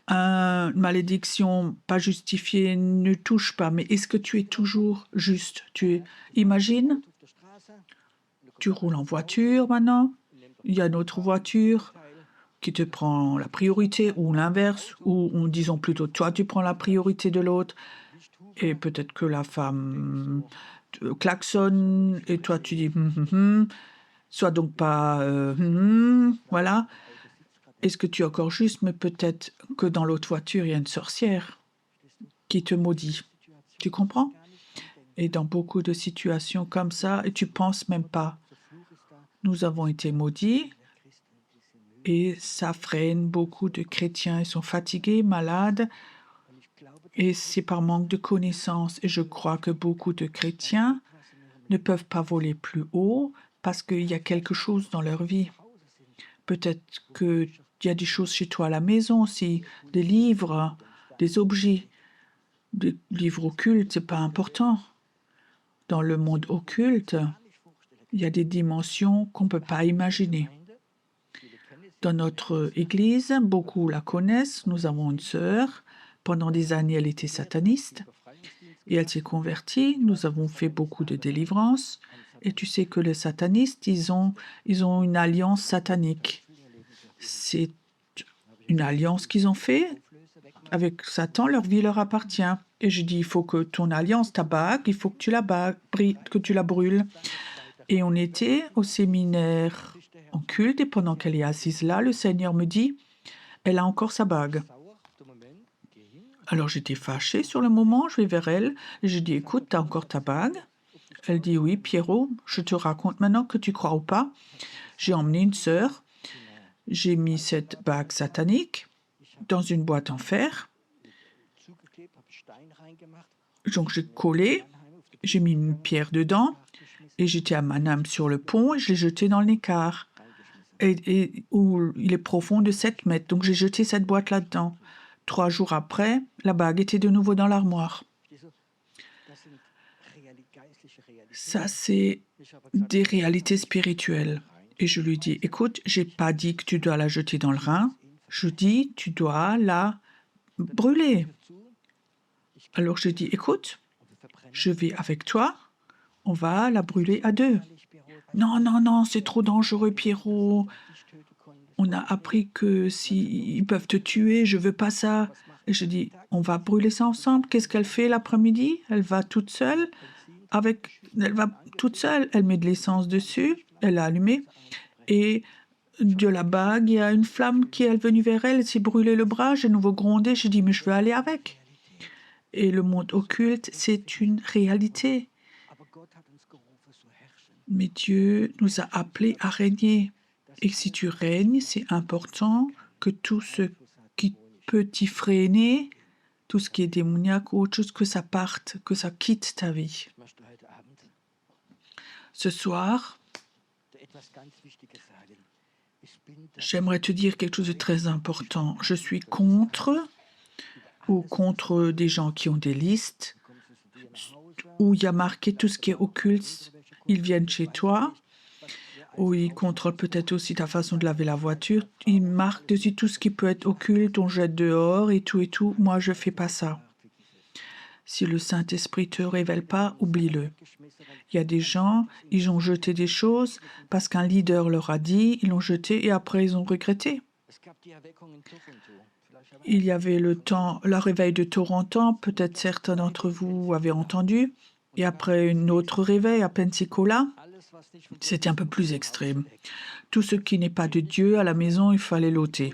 une malédiction pas justifiée ne touche pas. Mais est-ce que tu es toujours juste? Imagine, tu roules en voiture maintenant, il y a une autre voiture qui te prend la priorité ou l'inverse, ou disons plutôt toi tu prends la priorité de l'autre et peut-être que la femme klaxonne et toi tu dis sois donc pas voilà. Est-ce que tu es encore juste? Mais peut-être que dans l'autre voiture il y a une sorcière qui te maudit. Tu comprends? Et dans beaucoup de situations comme ça, et tu penses même pas. Nous avons été maudits et ça freine beaucoup de chrétiens. Ils sont fatigués, malades et c'est par manque de connaissances. Et je crois que beaucoup de chrétiens ne peuvent pas voler plus haut parce qu'il y a quelque chose dans leur vie. Peut-être qu'il y a des choses chez toi à la maison aussi, des livres, des objets, des livres occultes, c'est pas important. Dans le monde occulte, il y a des dimensions qu'on ne peut pas imaginer. Dans notre église, beaucoup la connaissent. Nous avons une sœur. Pendant des années, elle était sataniste et elle s'est convertie. Nous avons fait beaucoup de délivrances. Et tu sais que les satanistes, ils ont une alliance satanique. C'est une alliance qu'ils ont fait avec Satan. Leur vie leur appartient. Et je dis, il faut que ton alliance, ta bague, il faut que que tu la brûles. Et on était au séminaire en culte, et pendant qu'elle est assise là, le Seigneur me dit, elle a encore sa bague. Alors j'étais fâchée sur le moment, je vais vers elle, et je dis, écoute, t'as encore ta bague? Elle dit, oui, Pierrot, je te raconte maintenant que tu crois ou pas. J'ai emmené une sœur, j'ai mis cette bague satanique dans une boîte en fer. Donc j'ai collé, j'ai mis une pierre dedans, et j'étais à Mannheim sur le pont, et je l'ai jetée dans l'écart. Et où il est profond de 7 mètres. Donc j'ai jeté cette boîte là-dedans. 3 jours après, la bague était de nouveau dans l'armoire. Ça, c'est des réalités spirituelles. Et je lui dis, écoute, j'ai pas dit que tu dois la jeter dans le Rhin. Je dis, tu dois la brûler. Alors je dis, écoute, je vais avec toi, on va la brûler à 2. Non, non, non, c'est trop dangereux, Pierrot. On a appris que s'ils peuvent te tuer, je veux pas ça. Et je dis, on va brûler ça ensemble. Qu'est-ce qu'elle fait l'après-midi? Elle va toute seule. Elle met de l'essence dessus, elle l'a allumé, et de la bague, il y a une flamme qui est venue vers elle, elle s'est brûlé le bras, j'ai de nouveau grondé, j'ai dit, mais je veux aller avec. Et le monde occulte, c'est une réalité. Mais Dieu nous a appelés à régner. Et si tu règnes, c'est important que tout ce qui peut t'y freiner, tout ce qui est démoniaque ou autre chose, que ça parte, que ça quitte ta vie. Ce soir, j'aimerais te dire quelque chose de très important. Je suis contre des gens qui ont des listes où il y a marqué tout ce qui est occulte. Ils viennent chez toi, où ils contrôlent peut-être aussi ta façon de laver la voiture. Ils marquent dessus tout ce qui peut être occulte, on jette dehors et tout et tout. Moi, je fais pas ça. Si le Saint-Esprit te révèle pas, oublie-le. Il y a des gens, ils ont jeté des choses parce qu'un leader leur a dit, ils l'ont jeté et après ils ont regretté. Il y avait le réveil de Toronto, peut-être certains d'entre vous avaient entendu, et après un autre réveil à Pensacola, c'était un peu plus extrême. Tout ce qui n'est pas de Dieu à la maison, il fallait l'ôter.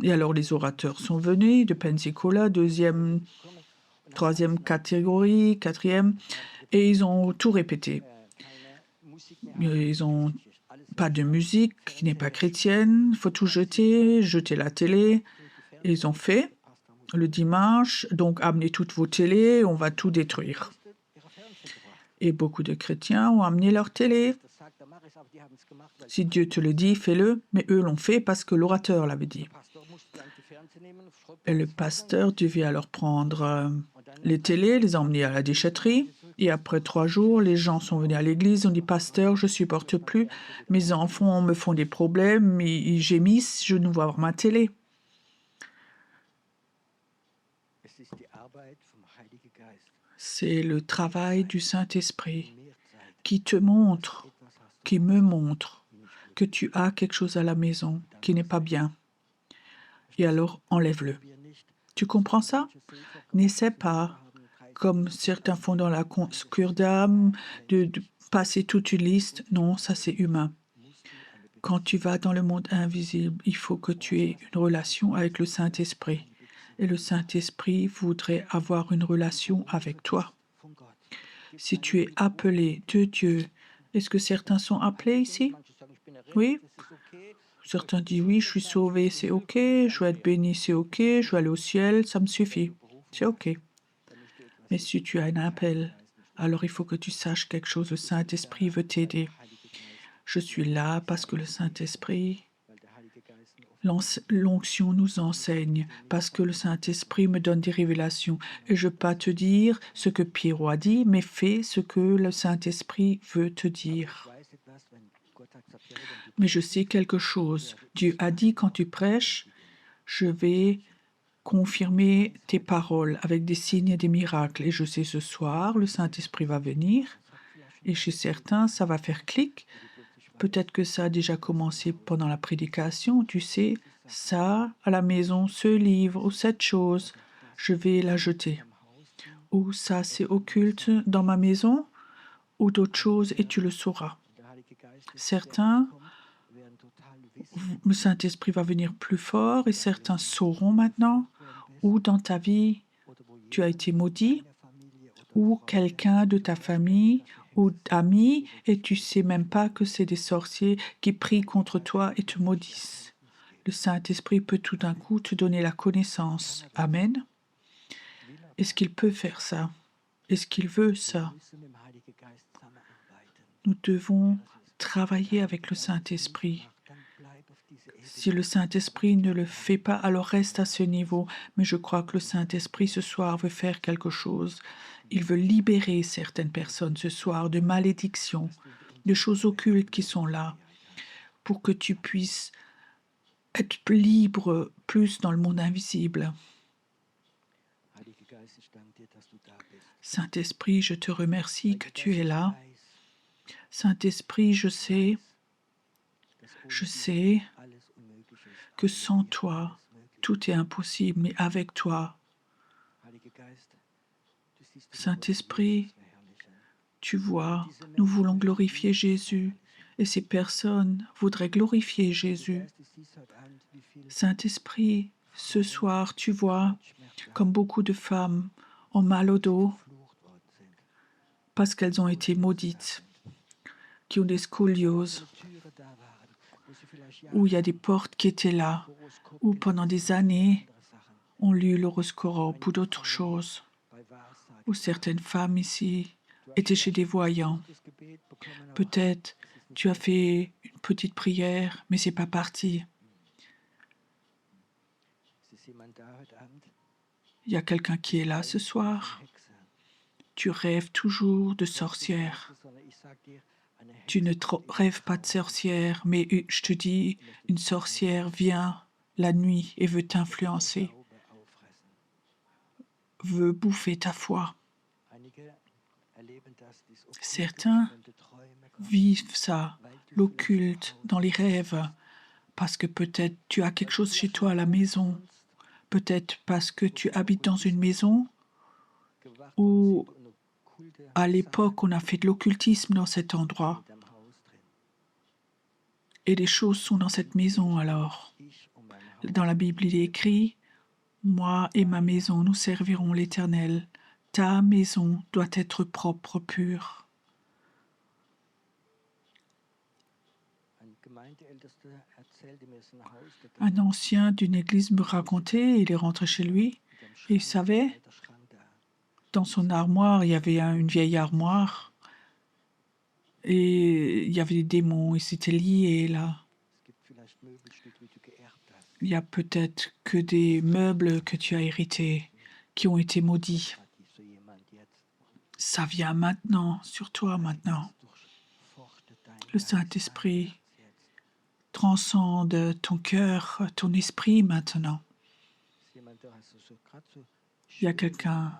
Et alors les orateurs sont venus de Pensacola, 2e, 3e catégorie, 4e, et ils ont tout répété. Ils ont pas de musique qui n'est pas chrétienne, il faut tout jeter la télé. Et ils ont fait le dimanche, donc amenez toutes vos télés, on va tout détruire. Et beaucoup de chrétiens ont amené leur télé. Si Dieu te le dit, fais-le, mais eux l'ont fait parce que l'orateur l'avait dit. Et le pasteur devait alors prendre les télés, les emmener à la déchetterie. Et après 3 jours, les gens sont venus à l'église, ont dit, pasteur, je supporte plus, mes enfants me font des problèmes, ils gémissent, je ne veux voir ma télé. C'est le travail du Saint-Esprit qui te montre, qui me montre que tu as quelque chose à la maison qui n'est pas bien. Et alors, enlève-le. Tu comprends ça? N'essaie pas, comme certains font dans la cure d'âme, de passer toute une liste. Non, ça c'est humain. Quand tu vas dans le monde invisible, il faut que tu aies une relation avec le Saint-Esprit. Et le Saint-Esprit voudrait avoir une relation avec toi. Si tu es appelé de Dieu, est-ce que certains sont appelés ici? Oui? Certains disent oui, je suis sauvé, c'est OK, je vais être béni, c'est OK, je vais aller au ciel, ça me suffit. C'est OK. Mais si tu as un appel, alors il faut que tu saches quelque chose, le Saint-Esprit veut t'aider. Je suis là parce que le Saint-Esprit, l'onction nous enseigne, parce que le Saint-Esprit me donne des révélations. Et je ne peux pas te dire ce que Pierrot a dit, mais fais ce que le Saint-Esprit veut te dire. Mais je sais quelque chose. Dieu a dit, quand tu prêches, je vais confirmer tes paroles avec des signes et des miracles. Et je sais ce soir, le Saint-Esprit va venir. Et chez certains, ça va faire clic. Peut-être que ça a déjà commencé pendant la prédication. Tu sais, ça, à la maison, ce livre ou cette chose, je vais la jeter. ou ça c'est occulte dans ma maison, ou d'autres choses, et tu le sauras. Certains, le Saint-Esprit va venir plus fort, et certains sauront maintenant, ou dans ta vie, tu as été maudit, ou quelqu'un de ta famille ou d'amis, et tu sais même pas que c'est des sorciers qui prient contre toi et te maudissent. Le Saint-Esprit peut tout d'un coup te donner la connaissance. Amen. Est-ce qu'il peut faire ça? Est-ce qu'il veut ça? Nous devons travailler avec le Saint-Esprit. Si le Saint-Esprit ne le fait pas, alors reste à ce niveau. Mais je crois que le Saint-Esprit ce soir veut faire quelque chose. Il veut libérer certaines personnes ce soir de malédictions, de choses occultes qui sont là, pour que tu puisses être libre plus dans le monde invisible. Saint-Esprit, je te remercie que tu es là. Saint-Esprit, je sais que sans toi, tout est impossible, mais avec toi, Saint-Esprit, tu vois, nous voulons glorifier Jésus et ces personnes voudraient glorifier Jésus. Saint-Esprit, ce soir, tu vois, comme beaucoup de femmes ont mal au dos parce qu'elles ont été maudites, qui ont des scolioses, où il y a des portes qui étaient là, où pendant des années, on lut l'horoscope ou d'autres choses, où certaines femmes ici étaient chez des voyants. Peut-être tu as fait une petite prière, mais c'est pas parti. Il y a quelqu'un qui est là ce soir. Tu rêves toujours de sorcière. Tu ne rêves pas de sorcière, mais je te dis, une sorcière vient la nuit et veut t'influencer, veut bouffer ta foi. Certains vivent ça, l'occulte, dans les rêves, parce que peut-être tu as quelque chose chez toi à la maison, peut-être parce que tu habites dans une maison où, à l'époque, on a fait de l'occultisme dans cet endroit. Et les choses sont dans cette maison alors. Dans la Bible, il est écrit « Moi et ma maison, nous servirons l'Éternel. Ta maison doit être propre, pure. » Un ancien d'une église me racontait, il est rentré chez lui et il savait, dans son armoire, il y avait une vieille armoire et il y avait des démons, ils s'étaient liés là. Il y a peut-être que des meubles que tu as hérités qui ont été maudits. Ça vient maintenant, sur toi maintenant. Le Saint-Esprit transcende ton cœur, ton esprit maintenant. Il y a quelqu'un,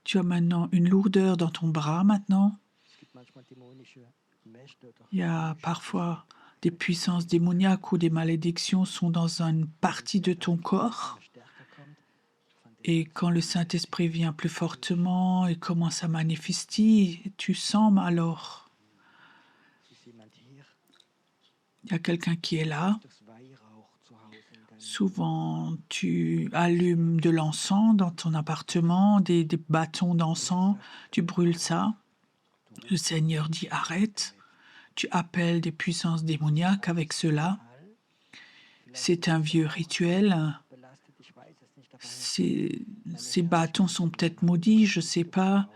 tu as maintenant une lourdeur dans ton bras maintenant. Il y a parfois des puissances démoniaques ou des malédictions sont dans une partie de ton corps. Et quand le Saint-Esprit vient plus fortement et commence à manifester, tu sens alors. Il y a quelqu'un qui est là. Souvent, tu allumes de l'encens dans ton appartement, des bâtons d'encens, tu brûles ça. Le Seigneur dit arrête. Tu appelles des puissances démoniaques avec cela. C'est un vieux rituel. Ces bâtons sont peut-être maudits, je ne sais pas,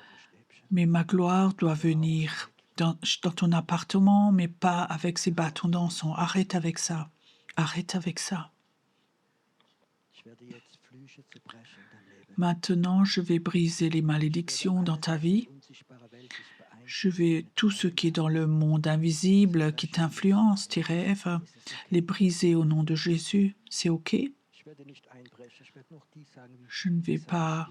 mais ma gloire doit venir dans ton appartement, mais pas avec ces bâtons d'encens. Arrête avec ça. Arrête avec ça. Maintenant, je vais briser les malédictions dans ta vie. Je vais, tout ce qui est dans le monde invisible, qui t'influence, tes rêves, les briser au nom de Jésus. C'est OK? Je ne vais pas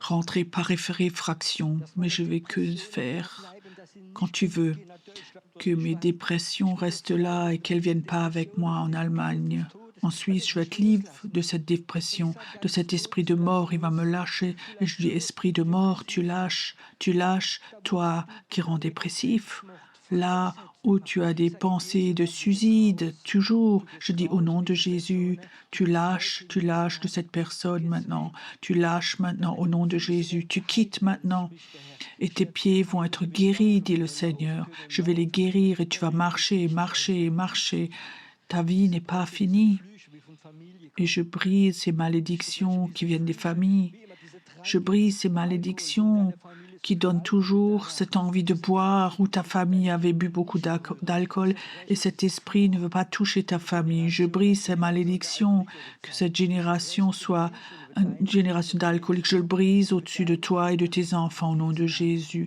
rentrer par réfraction, mais je vais que faire quand tu veux que mes dépressions restent là et qu'elles viennent pas avec moi en Allemagne. En Suisse, je vais être libre de cette dépression, de cet esprit de mort. Il va me lâcher. Et je dis, esprit de mort, tu lâches, toi qui rends dépressif. Là où tu as des pensées de suicide, toujours, je dis au nom de Jésus, tu lâches de cette personne maintenant. Tu lâches maintenant au nom de Jésus. Tu quittes maintenant et tes pieds vont être guéris, dit le Seigneur. Je vais les guérir et tu vas marcher, marcher, marcher. Ta vie n'est pas finie. Et je brise ces malédictions qui viennent des familles. Je brise ces malédictions qui donnent toujours cette envie de boire où ta famille avait bu beaucoup d'alcool et cet esprit ne veut pas toucher ta famille. Je brise ces malédictions, que cette génération soit une génération d'alcooliques. Je le brise au-dessus de toi et de tes enfants au nom de Jésus.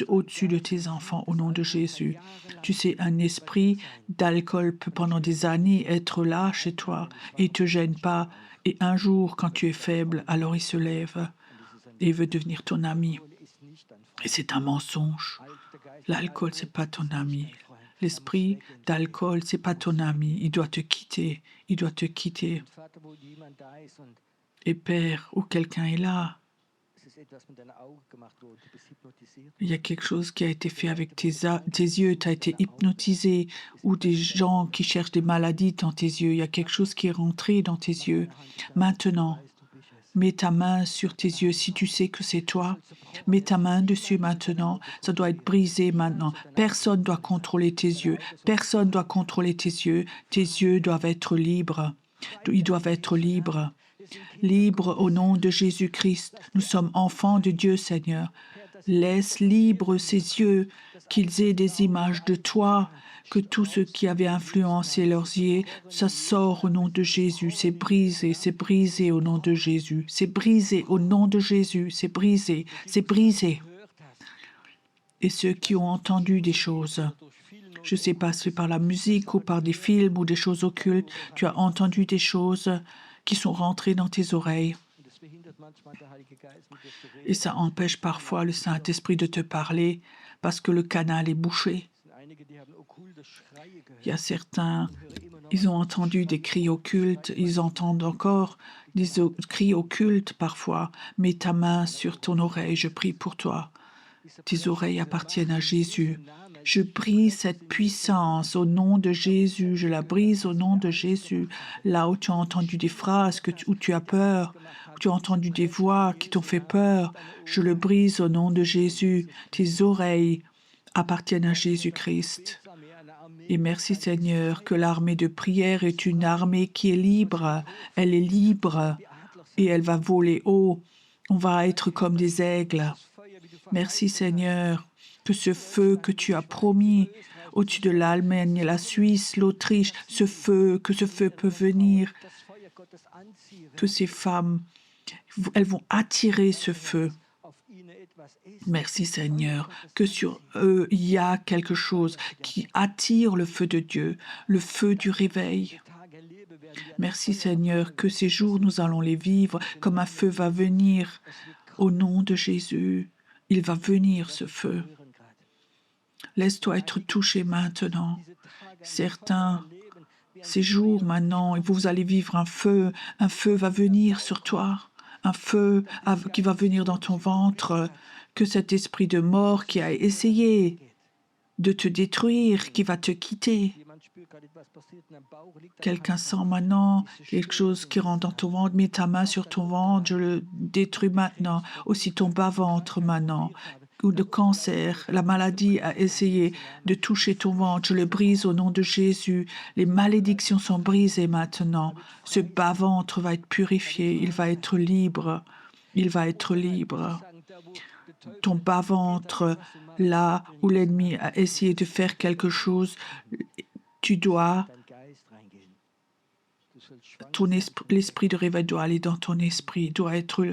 Au-dessus de tes enfants au nom de Jésus. Tu sais, un esprit d'alcool peut pendant des années être là chez toi et ne te gêne pas. Et un jour, quand tu es faible, alors il se lève et il veut devenir ton ami. Et c'est un mensonge. L'alcool, c'est pas ton ami. L'esprit d'alcool, c'est pas ton ami. Il doit te quitter. Il doit te quitter. Et Père, où quelqu'un est là, il y a quelque chose qui a été fait avec tes yeux, tu as été hypnotisé, ou des gens qui cherchent des maladies dans tes yeux. Il y a quelque chose qui est rentré dans tes yeux. Maintenant, mets ta main sur tes yeux si tu sais que c'est toi. Mets ta main dessus maintenant. Ça doit être brisé maintenant. Personne doit contrôler tes yeux. Personne doit contrôler tes yeux. Tes yeux doivent être libres. Ils doivent être libres. Libres au nom de Jésus-Christ. Nous sommes enfants de Dieu, Seigneur. Laisse libres ces yeux, qu'ils aient des images de toi, que tout ce qui avait influencé leurs yeux, ça sort au nom de Jésus. C'est brisé au nom de Jésus. C'est brisé au nom de Jésus. C'est brisé, c'est brisé. Et ceux qui ont entendu des choses, je ne sais pas si c'est par la musique ou par des films ou des choses occultes, tu as entendu des choses qui sont rentrées dans tes oreilles. Et ça empêche parfois le Saint-Esprit de te parler parce que le canal est bouché. Il y a certains, ils ont entendu des cris occultes, ils entendent encore des cris occultes parfois. Mets ta main sur ton oreille, je prie pour toi. Tes oreilles appartiennent à Jésus. Je brise cette puissance au nom de Jésus. Je la brise au nom de Jésus. Là où tu as entendu des phrases, où tu as peur, où tu as entendu des voix qui t'ont fait peur, je le brise au nom de Jésus. Tes oreilles appartiennent à Jésus-Christ. Et merci Seigneur que l'armée de prière est une armée qui est libre. Elle est libre et elle va voler haut. On va être comme des aigles. Merci Seigneur que ce feu que tu as promis au-dessus de l'Allemagne, la Suisse, l'Autriche, que ce feu peut venir, que ces femmes, elles vont attirer ce feu. Merci Seigneur, que sur eux, il y a quelque chose qui attire le feu de Dieu, le feu du réveil. Merci Seigneur, que ces jours, nous allons les vivre comme un feu va venir. Au nom de Jésus, il va venir ce feu. Laisse-toi être touché maintenant. Certains, ces jours maintenant, vous allez vivre un feu va venir sur toi, un feu qui va venir dans ton ventre, que cet esprit de mort qui a essayé de te détruire, qui va te quitter. Quelqu'un sent maintenant quelque chose qui rentre dans ton ventre, mets ta main sur ton ventre, je le détruis maintenant, aussi ton bas-ventre maintenant, ou de cancer, la maladie a essayé de toucher ton ventre, je le brise au nom de Jésus, les malédictions sont brisées maintenant, ce bas-ventre va être purifié, il va être libre, il va être libre. Ton bas-ventre, là où l'ennemi a essayé de faire quelque chose, tu dois, l'esprit de réveil doit aller dans ton esprit, doit être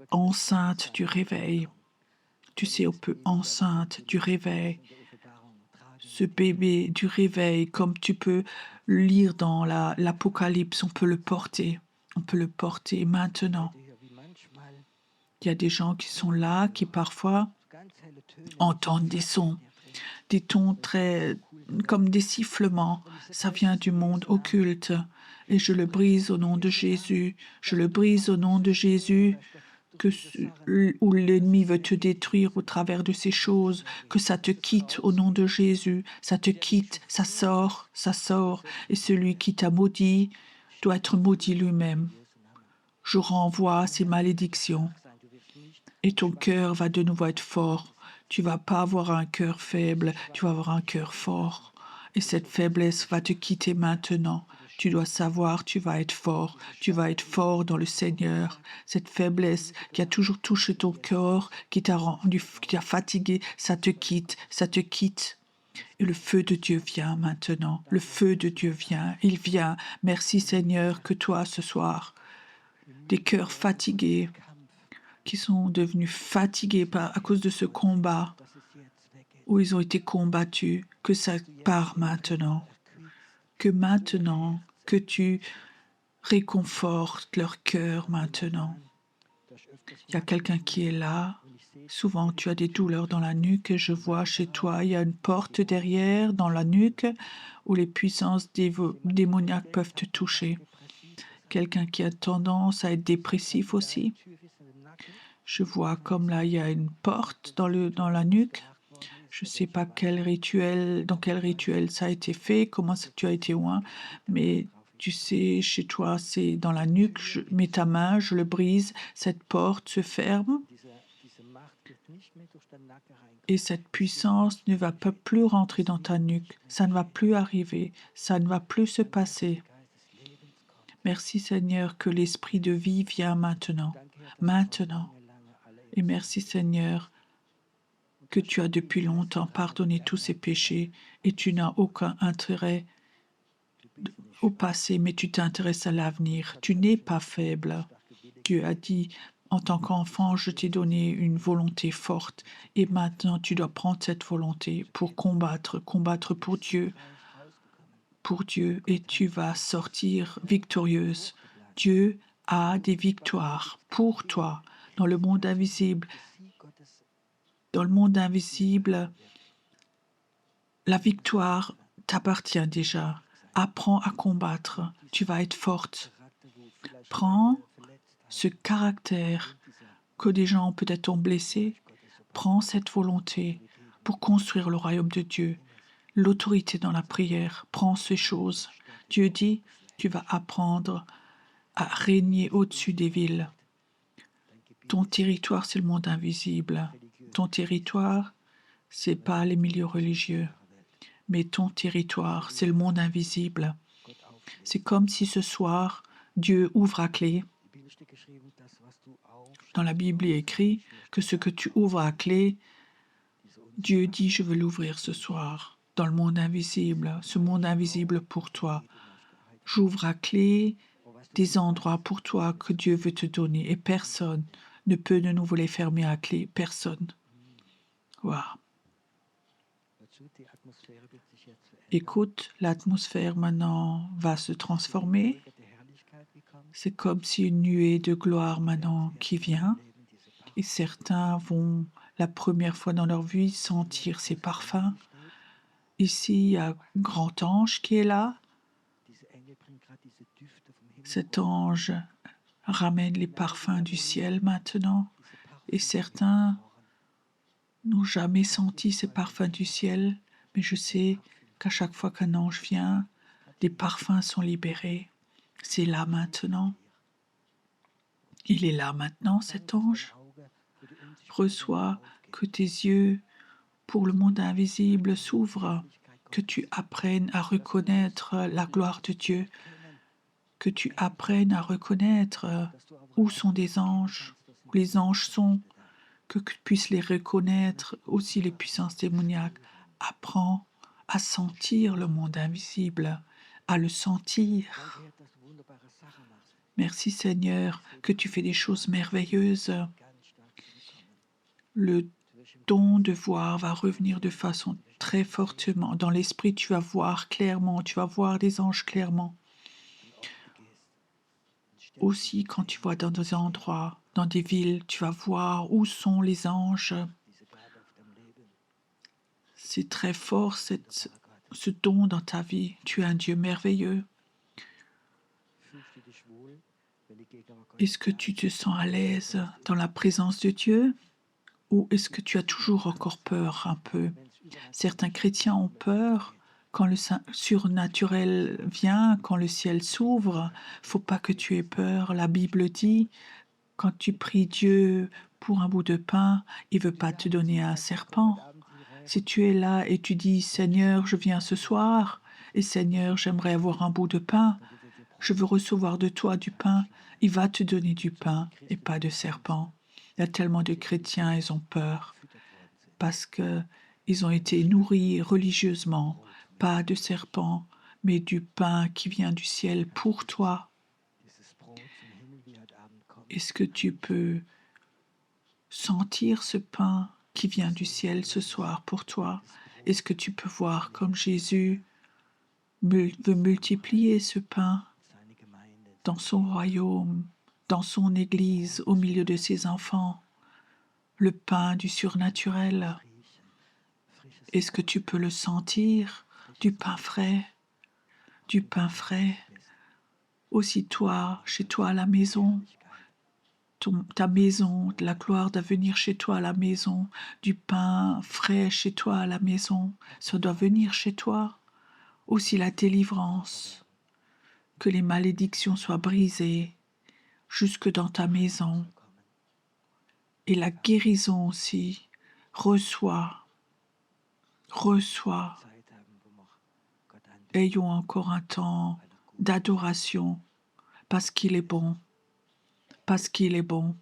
enceinte du réveil. Tu sais, on peut enceinte du réveil, ce bébé du réveil, comme tu peux le lire dans l'Apocalypse, on peut le porter maintenant. Il y a des gens qui sont là, qui parfois ganz helle Töne, entendent des sons, des tons très comme des sifflements. Ça vient du monde occulte. Et je le brise au nom de Jésus. Je le brise au nom de Jésus. Où l'ennemi veut te détruire au travers de ces choses, que ça te quitte au nom de Jésus. Ça te quitte, ça sort, ça sort. Et celui qui t'a maudit doit être maudit lui-même. Je renvoie ces malédictions. Et ton cœur va de nouveau être fort. Tu vas pas avoir un cœur faible, tu vas avoir un cœur fort. Et cette faiblesse va te quitter maintenant. Tu dois savoir, tu vas être fort dans le Seigneur. Cette faiblesse qui a toujours touché ton corps, qui t'a rendu, qui t'a fatigué, ça te quitte, ça te quitte. Et le feu de Dieu vient maintenant. Le feu de Dieu vient, il vient. Merci Seigneur que toi ce soir, des cœurs fatigués, qui sont devenus fatigués à cause de ce combat où ils ont été combattus, que ça part maintenant, que tu réconfortes leur cœur maintenant. Il y a quelqu'un qui est là. Souvent, tu as des douleurs dans la nuque. Je vois chez toi, il y a une porte derrière, dans la nuque, où les puissances démoniaques peuvent te toucher. Quelqu'un qui a tendance à être dépressif aussi. Je vois comme là, il y a une porte dans la nuque. Je ne sais pas dans quel rituel ça a été fait, comment tu as été loin, mais tu sais, chez toi, c'est dans la nuque. Je mets ta main, je le brise, cette porte se ferme et cette puissance ne va pas plus rentrer dans ta nuque. Ça ne va plus arriver, ça ne va plus se passer. Merci Seigneur que l'esprit de vie vient maintenant. Et merci Seigneur que tu as depuis longtemps pardonné tous ces péchés et tu n'as aucun intérêt au passé, mais tu t'intéresses à l'avenir. Tu n'es pas faible. Dieu a dit, en tant qu'enfant, je t'ai donné une volonté forte et maintenant tu dois prendre cette volonté pour combattre pour Dieu et tu vas sortir victorieuse. Dieu a des victoires pour toi dans le monde invisible. Dans le monde invisible, la victoire t'appartient déjà. Apprends à combattre. Tu vas être forte. Prends ce caractère que des gens peut-être ont blessé. Prends cette volonté pour construire le royaume de Dieu. L'autorité dans la prière. Prends ces choses. Dieu dit, tu vas apprendre à régner au-dessus des villes. Ton territoire, c'est le monde invisible. Ton territoire, c'est pas les milieux religieux, mais ton territoire, c'est le monde invisible. C'est comme si ce soir, Dieu ouvre à clé. Dans la Bible, il est écrit que ce que tu ouvres à clé, Dieu dit, je veux l'ouvrir ce soir, dans le monde invisible, ce monde invisible pour toi. J'ouvre à clé des endroits pour toi que Dieu veut te donner et personne ne peut de nouveau les fermer à clé, personne. Wow. Écoute, l'atmosphère maintenant va se transformer. C'est comme si une nuée de gloire maintenant qui vient. Et certains vont, la première fois dans leur vie, sentir ces parfums. Ici, il y a un grand ange qui est là. Cet ange ramène les parfums du ciel maintenant. Et certains n'ont jamais senti ces parfums du ciel, mais je sais qu'à chaque fois qu'un ange vient, des parfums sont libérés. C'est là maintenant. Il est là maintenant, cet ange. Reçois que tes yeux pour le monde invisible s'ouvrent, que tu apprennes à reconnaître la gloire de Dieu, que tu apprennes à reconnaître où sont des anges, où les anges sont, que tu puisses les reconnaître, aussi les puissances démoniaques. Apprends à sentir le monde invisible, à le sentir. Merci Seigneur que tu fais des choses merveilleuses. Le don de voir va revenir de façon très fortement. Dans l'esprit, tu vas voir clairement, tu vas voir des anges clairement. Aussi, quand tu vas dans des endroits, dans des villes, tu vas voir où sont les anges. diese Gabe auf deinem Leben. C'est très fort, ce don dans ta vie. Tu es un Dieu merveilleux. Fühlst du dich wohl, wenn die Gegenwart Gottes Est-ce que da tu ist? te sens à l'aise dans la présence de Dieu ou est-ce que tu as toujours encore peur un peu? Wenn's übernatürlich Certains chrétiens ont peur quand le surnaturel vient, quand le ciel s'ouvre. Faut pas que tu aies peur. La Bible dit, quand tu pries Dieu pour un bout de pain, il veut pas te donner un serpent. Si tu es là et tu dis, Seigneur, je viens ce soir, et Seigneur, j'aimerais avoir un bout de pain, je veux recevoir de toi du pain, il va te donner du pain et pas de serpent. Il y a tellement de chrétiens, ils ont peur parce que ils ont été nourris religieusement, pas de serpent, mais du pain qui vient du ciel pour toi. dieses Brot zum Himmel wie heute Abend kommt. Est-ce que tu peux sentir ce pain qui vient du ciel ce soir pour toi? Est-ce que tu peux voir comme Jésus veut multiplier ce pain Seine Gemeinde, dans son royaume, dans son Église, au milieu de ses enfants, le pain du surnaturel? riechen, frisches Est-ce que tu peux le sentir? Du pain frais, du pain frais. Aussi toi, chez toi à la maison, ta maison, la gloire de venir chez toi à la maison, du pain frais chez toi à la maison, ça doit venir chez toi. Aussi la délivrance, que les malédictions soient brisées jusque dans ta maison. Et la guérison aussi, reçois. Zeit haben, wo wir Gott anbeten, Ayons encore un temps d'adoration parce qu'il est bon, parce qu'il est bon.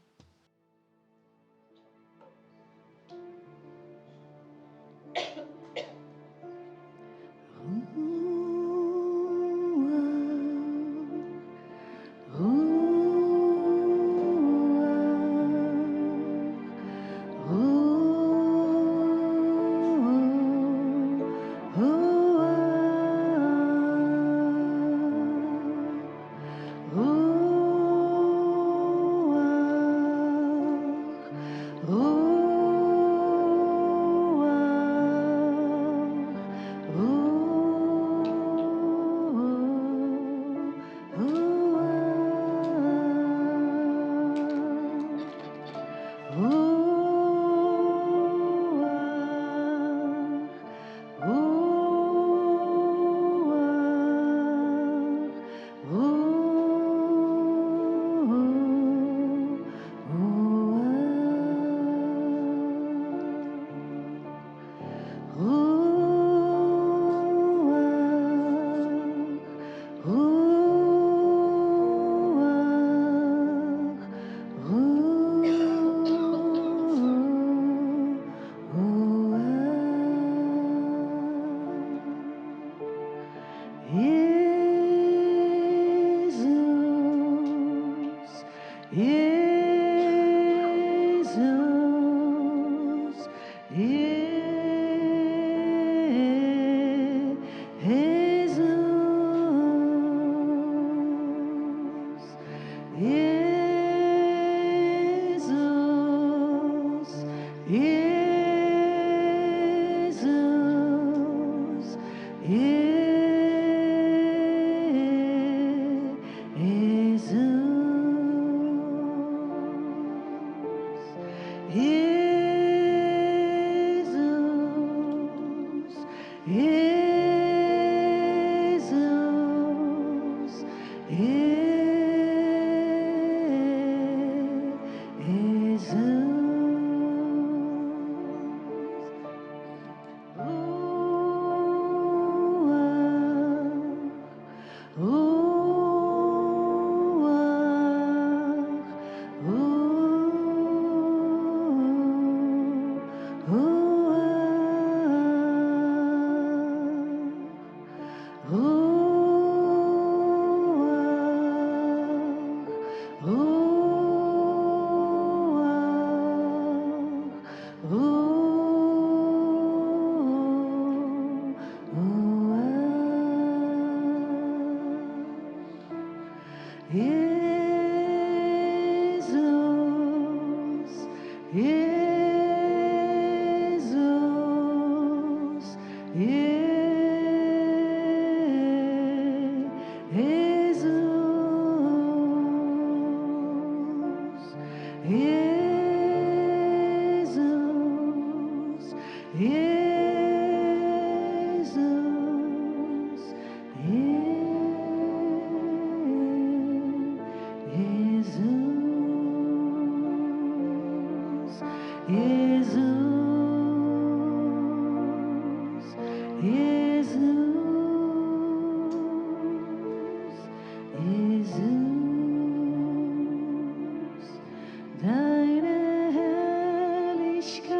Deine Herrlichkeit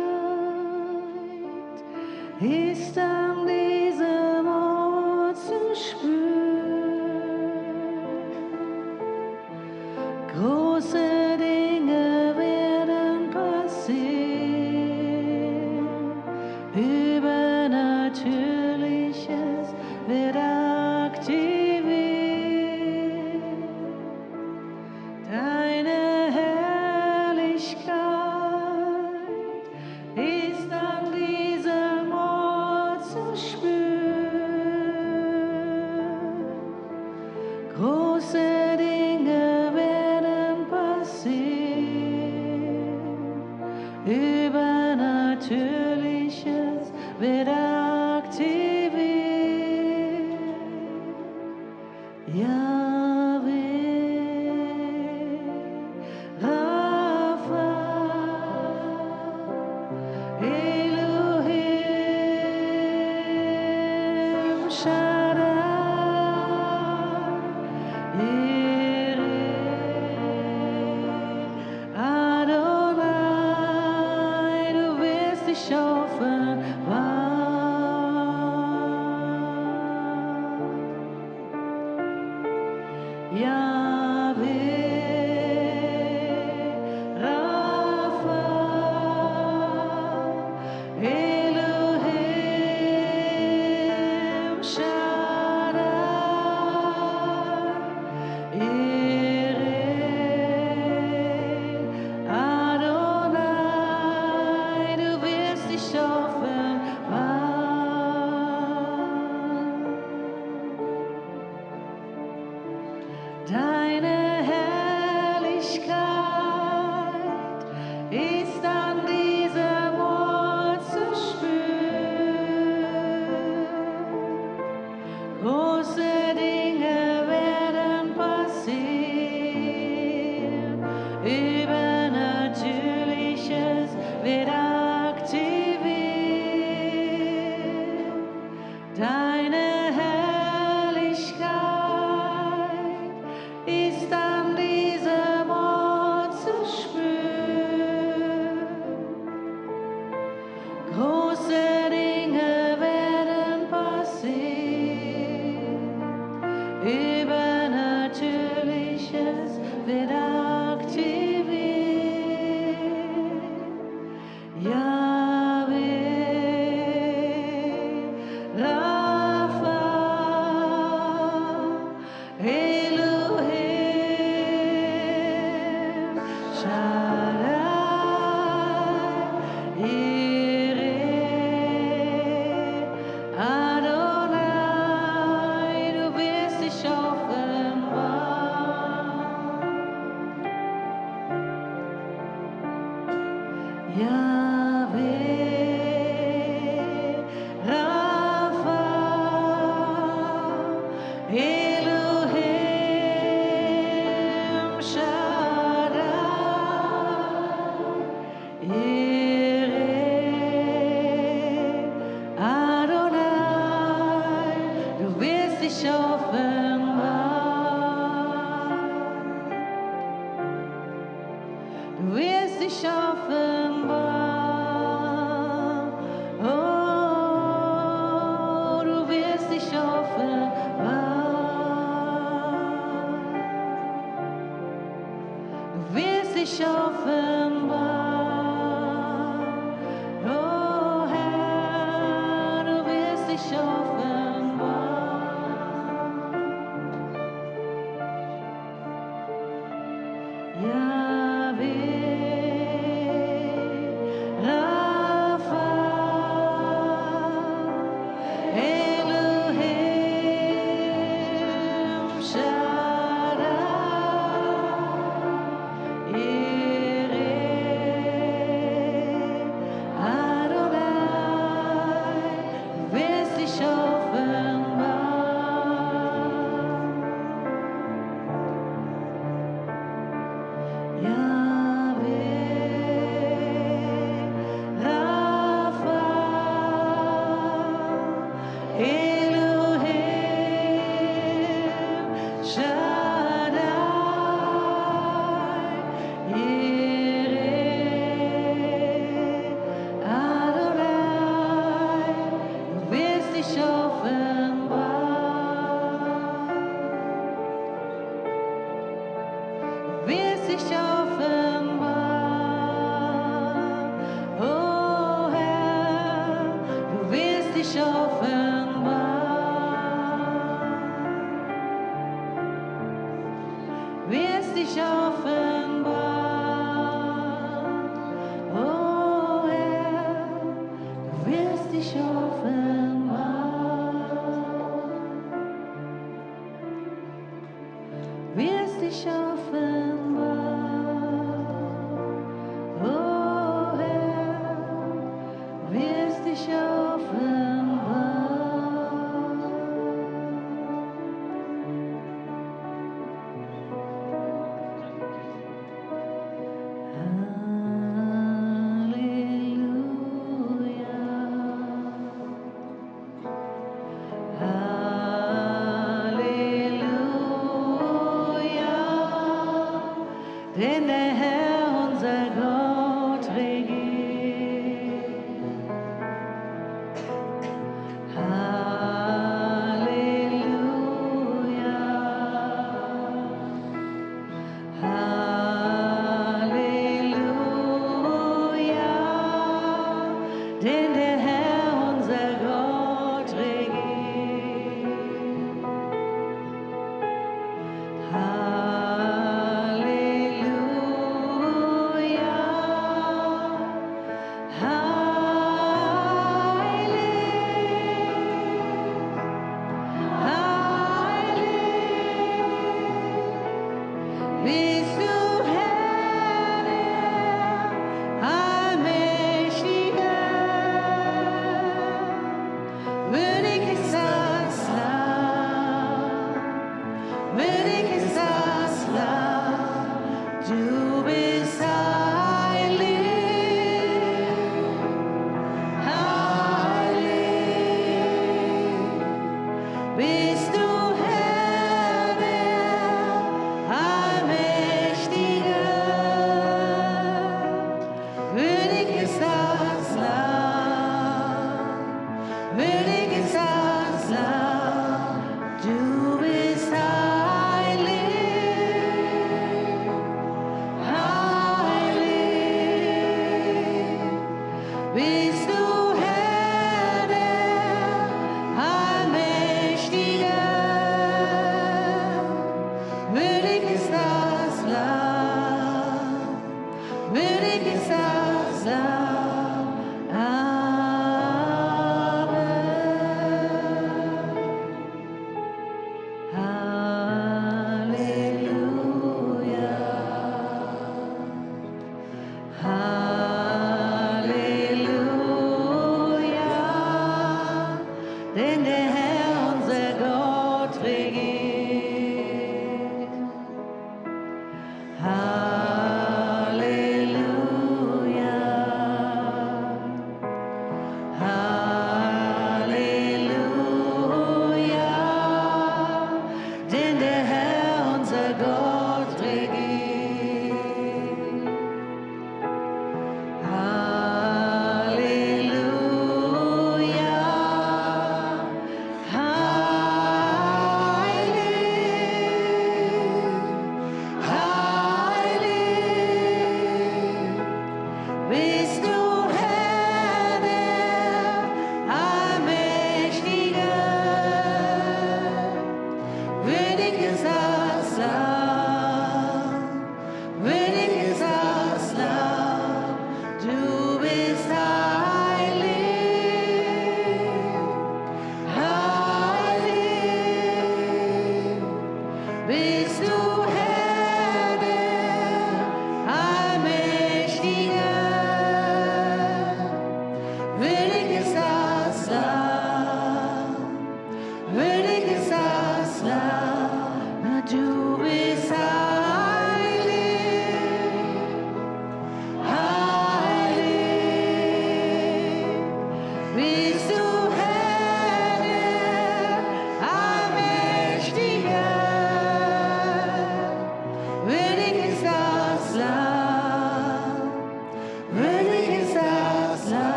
ist an diesem Ort zu spüren. Große Dinge werden passieren, Übernatürliches wird aktiviert. Deine Herrlichkeit ist an diesem Ort zu spüren. Große Dinge werden passieren, Übernatürliches wird aktiviert. Yahweh, Rapha, Elohim, Shaddai, Jireh, Adonai, du wirst dich offenbaren. Yahweh, Rapha, Elohim, Shaddai, Jireh, Adonai, du wirst dich offenbaren. Deine Herrlichkeit ist an diesem Ort zu spüren. Große Dinge werden passieren, Übernatürliches wird aktiviert. Deine Herrlichkeit ist an diesem Ort zu spüren. Große Dinge werden passieren, Übernatürliches wird aktiviert. Yahweh, Rapha, Elohim, Shaddai, Jireh, Adonai, du wirst dich offenbaren. Yahweh, Rapha, Elohim, Shaddai, Jireh, Adonai, du wirst dich offenbaren. Du wirst dich offenbaren. Oh, du wirst dich offenbaren. Du wirst dich offenbaren. Oh Herr, du wirst dich offenbaren. Yahweh, Rapha, sich offenbart, wird sich offenbart. Oh Herr, du wirst dich offenbart, wirst dich offenbart. Oh Herr, du wirst dich offenbart, wirst dich offenbart. Oh Herr, wirst dich denn der Herr unser Gott regiert. Halleluja, Halleluja, denn der Herr unser Gott regiert. Bist du Herr, allmächtiger, würdig ist das Lamm, würdig ist das Lamm, du bist heilig, heilig, bist du Herr, der Allmächtiger, würdig ist das Lamm, würdig ist das Lamm, du bist heilig, heilig, bist du Herr, der Allmächtiger, würdig ist das Lamm, würdig ist das Lamm. Amen. Halleluja, Halleluja, denn der Herr unser Gott regiert. Halleluja, Halleluja, denn der Herr unser Gott regiert. Halleluja,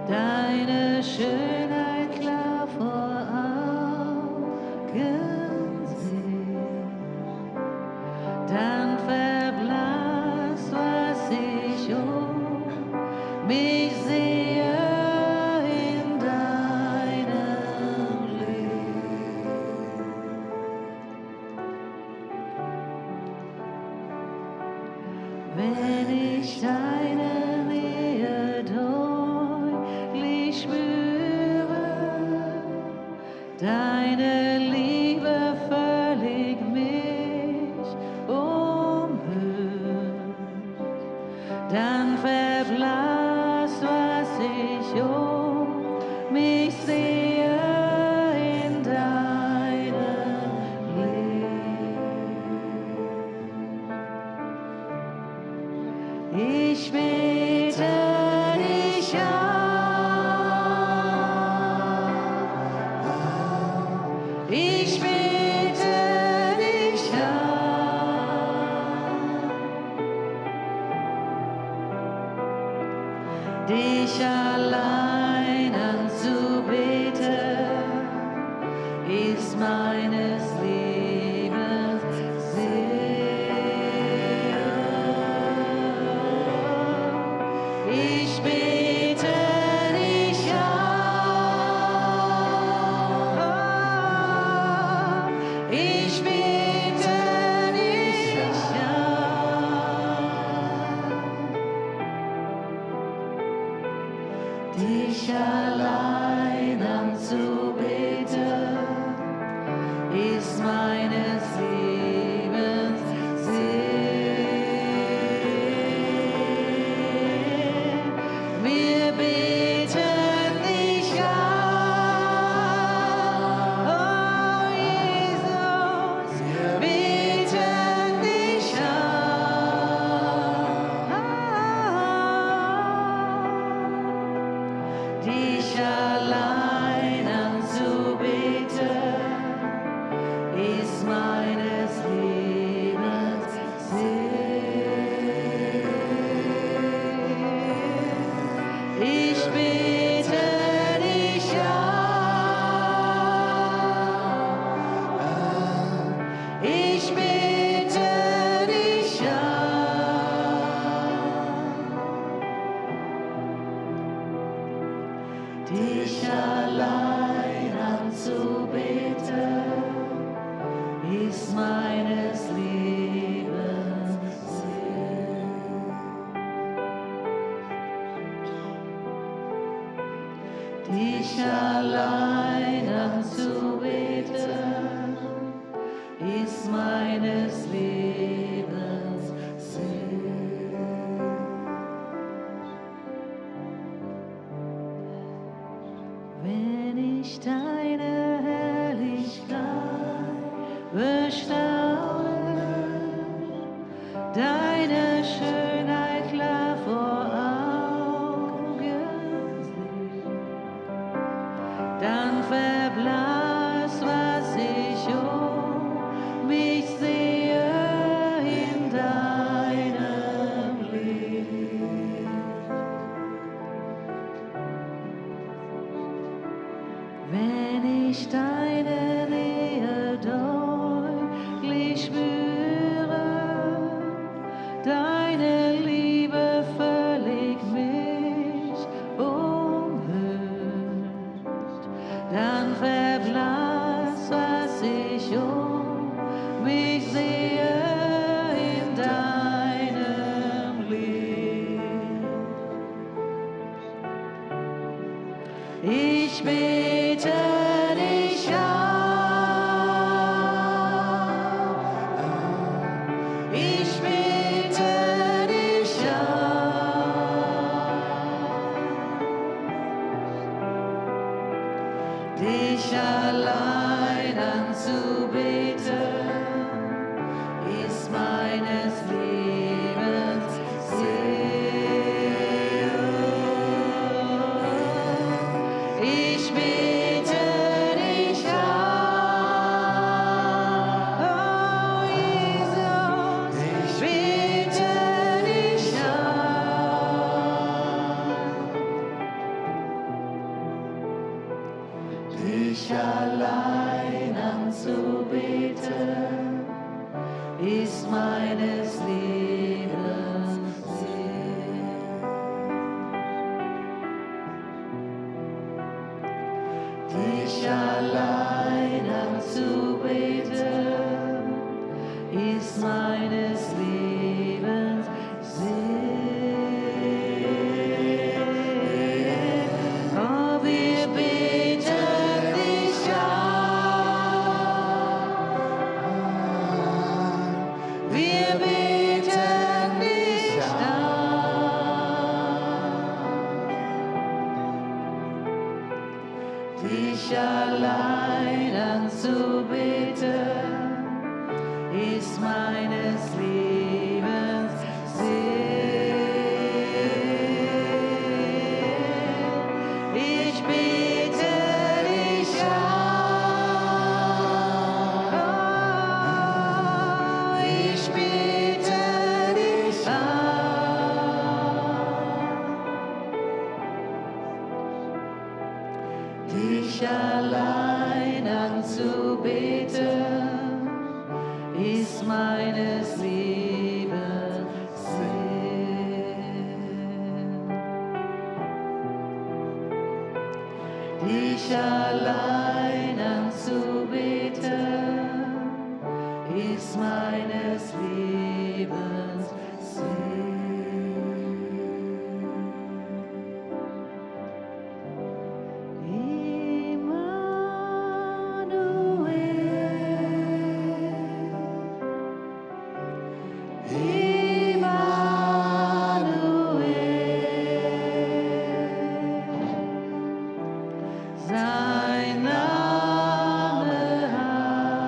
deine Schönheit klar vor Augen sehe, dann verblasst, was ich um mich sehe in deinem Licht. Wenn ich deine Nähe deutlich spüre, deine Liebe völlig mich umhüllt, dann verblasst, was ich um mich sehe in deinem Licht. Ich bete dich an, ich bete dich an, dich allein anzubeten, ist meines Lebens Sinn. Ich bete dich an, ich bete dich an, dich allein anzubeten, ist meines Lebens Sinn. Wir beten dich an, oh Jesus, wir beten dich an, dich allein anzubeten, ist meines Lebens Sinn. Ich bete dich an, ich bete dich an, dich allein anzubeten, ist meines Lebens Sinn. Dich allein anzubeten, ist meines Lebens Sinn. Wenn ich deine Herrlichkeit bestaune, deine Schönheit klar vor Augen sehe, dann verblasst, was ich um mich sehe in deinem Licht. Wenn ich deine Nähe deutlich spüre, deine Liebe völlig mich umhüllt, dann verblasst, was ich um mich sehe in deinem Licht. Ich bete dich an, ich bete dich an, dich allein anzubeten, ist meines Lebens Sinn. Ich bete dich an, oh Jesus, ich bete dich an, dich allein anzubeten, ist meines Lebens Sinn. Dich allein anzubeten, ist meines Lebens Sinn. Oh, wir beten dich an. Wir beten dich an. Dich allein anzubeten, ist meines Lebens Sinn. Ich bete dich an. Ich bete dich an. Dich allein anzubeten, ist meines Lebens Sinn. Dich allein anzubeten, ist meines Lebens Sinn. Sein Name hat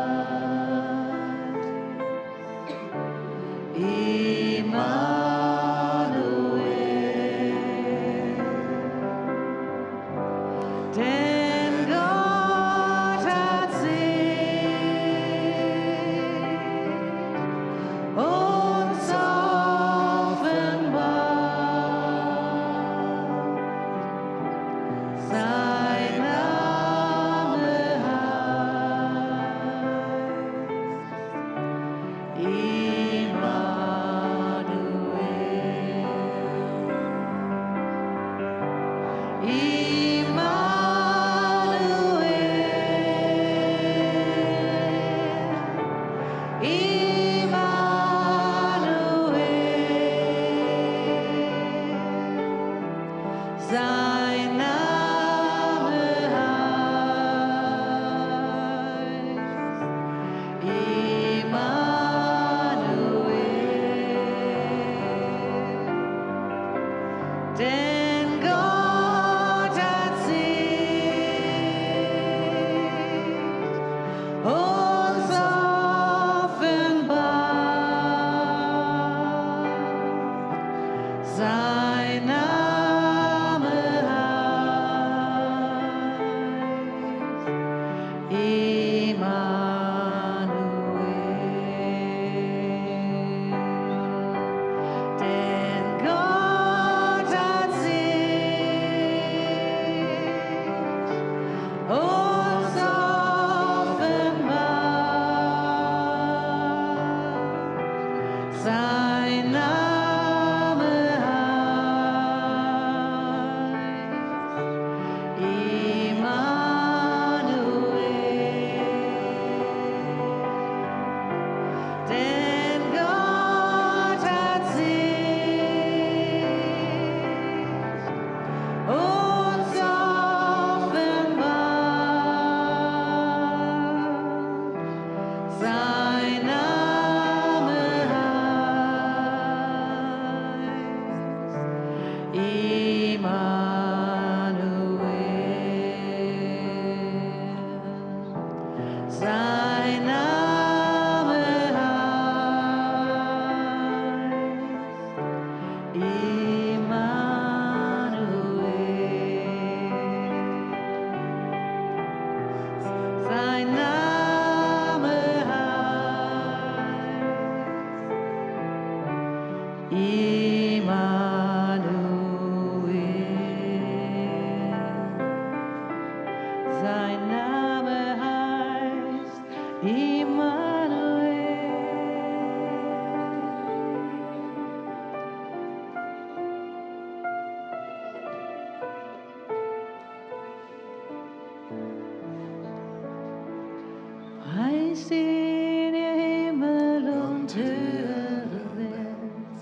Preist ihn, ihr Himmel und höhere Welt.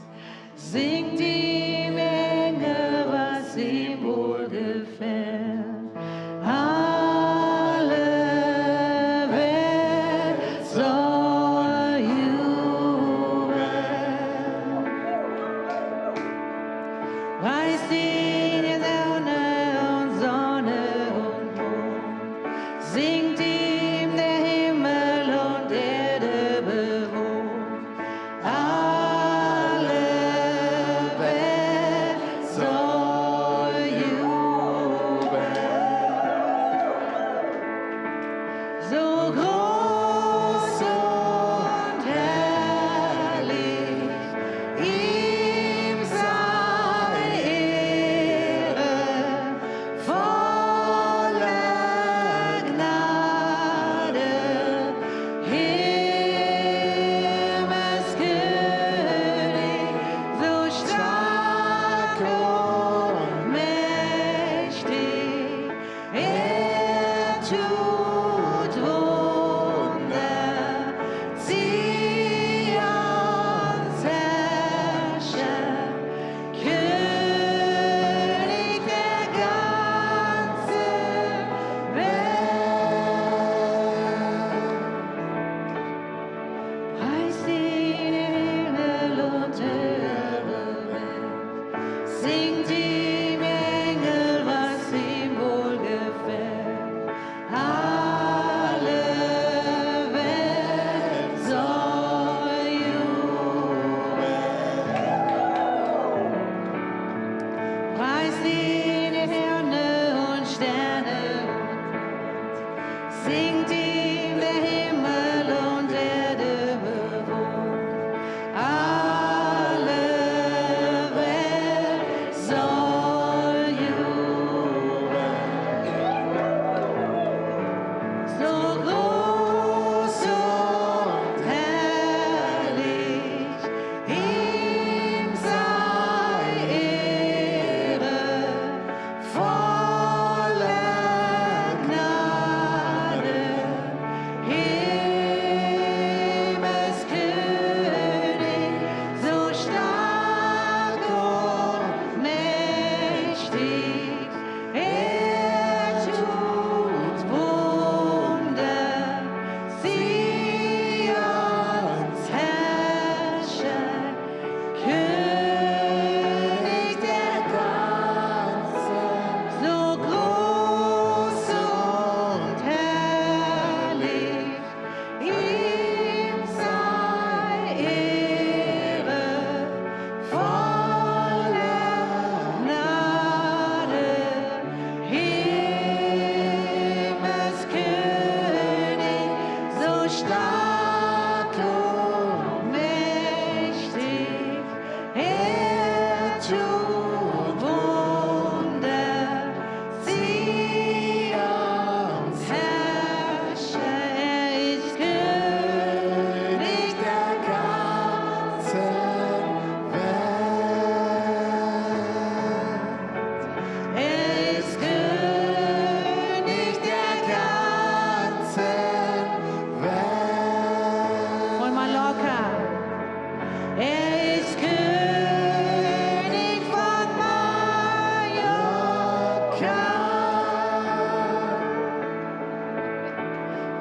Singt ihm, Engel, was ihm wohlgefällt. Alle Welt soll jubeln. Preist ihn, ihr Sonne und Sonne und Mond. Singt ihm, der Himmel und Erde bewohnt. Alle Welt soll jubeln. So groß und herrlich, ihm sei Ehre, voller Gnade, Himmelskönig, so stark und mächtig, tut Wunder, Zions Herrscher, König der ganzen Welt. Preist ihn, Himmel und höhere Welt. Singt ihm, Engel, was ihm wohlgefällt. Alle Welt soll jubeln. Preist ihn, ihr Hirne und Sterne und Mond. Singt ihm, der Himmel und Erde bewohnt. Alle Welt soll jubeln. So groß und herrlich, ihm sei Ehre, voller Gnade, Himmelskönig, so stark und mächtig, tut Wunder, Zions Herrscher, König der ganzen, so groß und herrlich, ihm sei Ehre, voller Gnade, Himmelskönig, so stark und mächtig, tut Wunder, Zions Herrscher, ist König der ganzen Welt. Ist König der ganzen Welt. Und Mallorca. Ist König von Mallorca.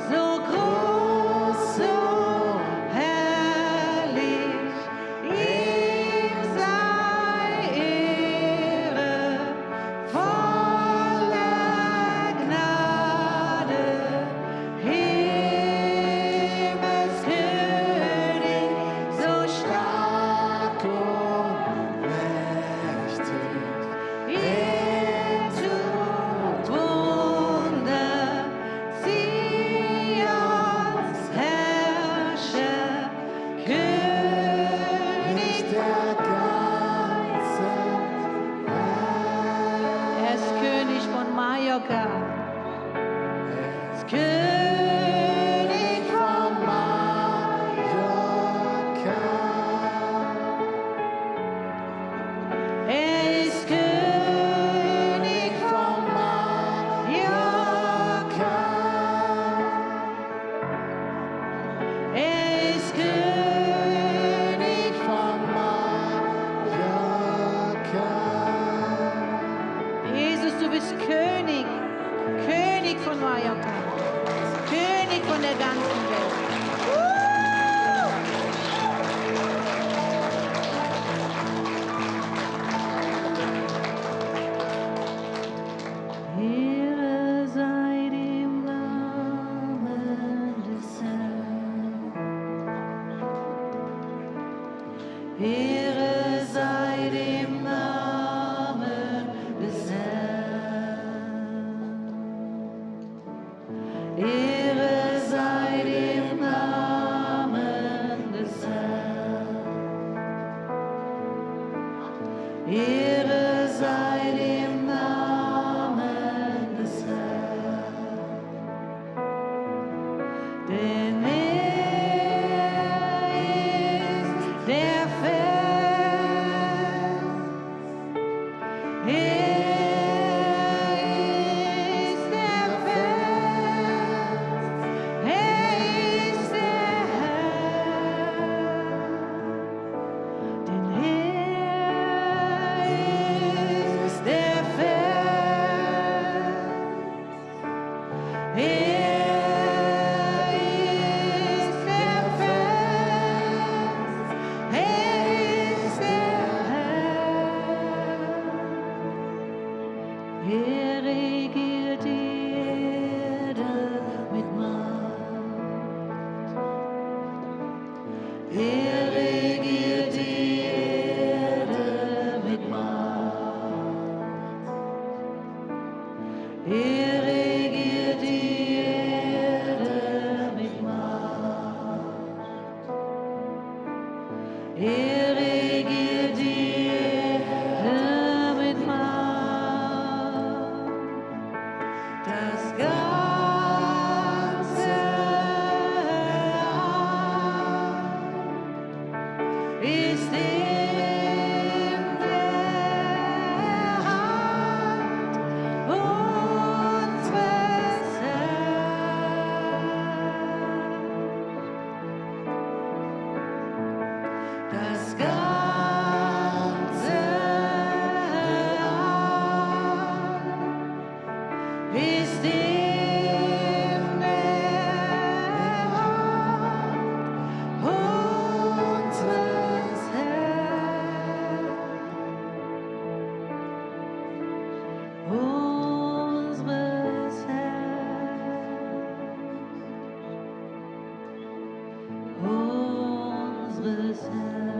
So groß und herrlich, ihm sei Ehre, voller Gnade, Himmelskönig, so stark und mächtig, ihm tut Wunder, Zions Herrscher, König der ganzen Welt. Er ist König von Mallorca. Er ist König von Mallorca. Er ist König von Mallorca. der ganzen Welt. Ehre sei dem Namen des Herrn. Ehre sei dem Namen des Herrn. Ehre sei dem Namen des Herrn. Ehre sei dem Namen des Herrn. Denn ist der Fels. Ist der Fels. Ist der Herr. Denn ist der Fels. Ist der Fels. Ist der Herr. Regiert die Erde mit Macht. Regiert die Erde mit Macht. Regiert die Erde mit Macht. Regiert die Erde mit Macht. Das ganze Land ist in der Hand unseres Herrn. Das ganze Land ist in der Hand unseres Herrn. Unseres Herrn. Unseres Herrn.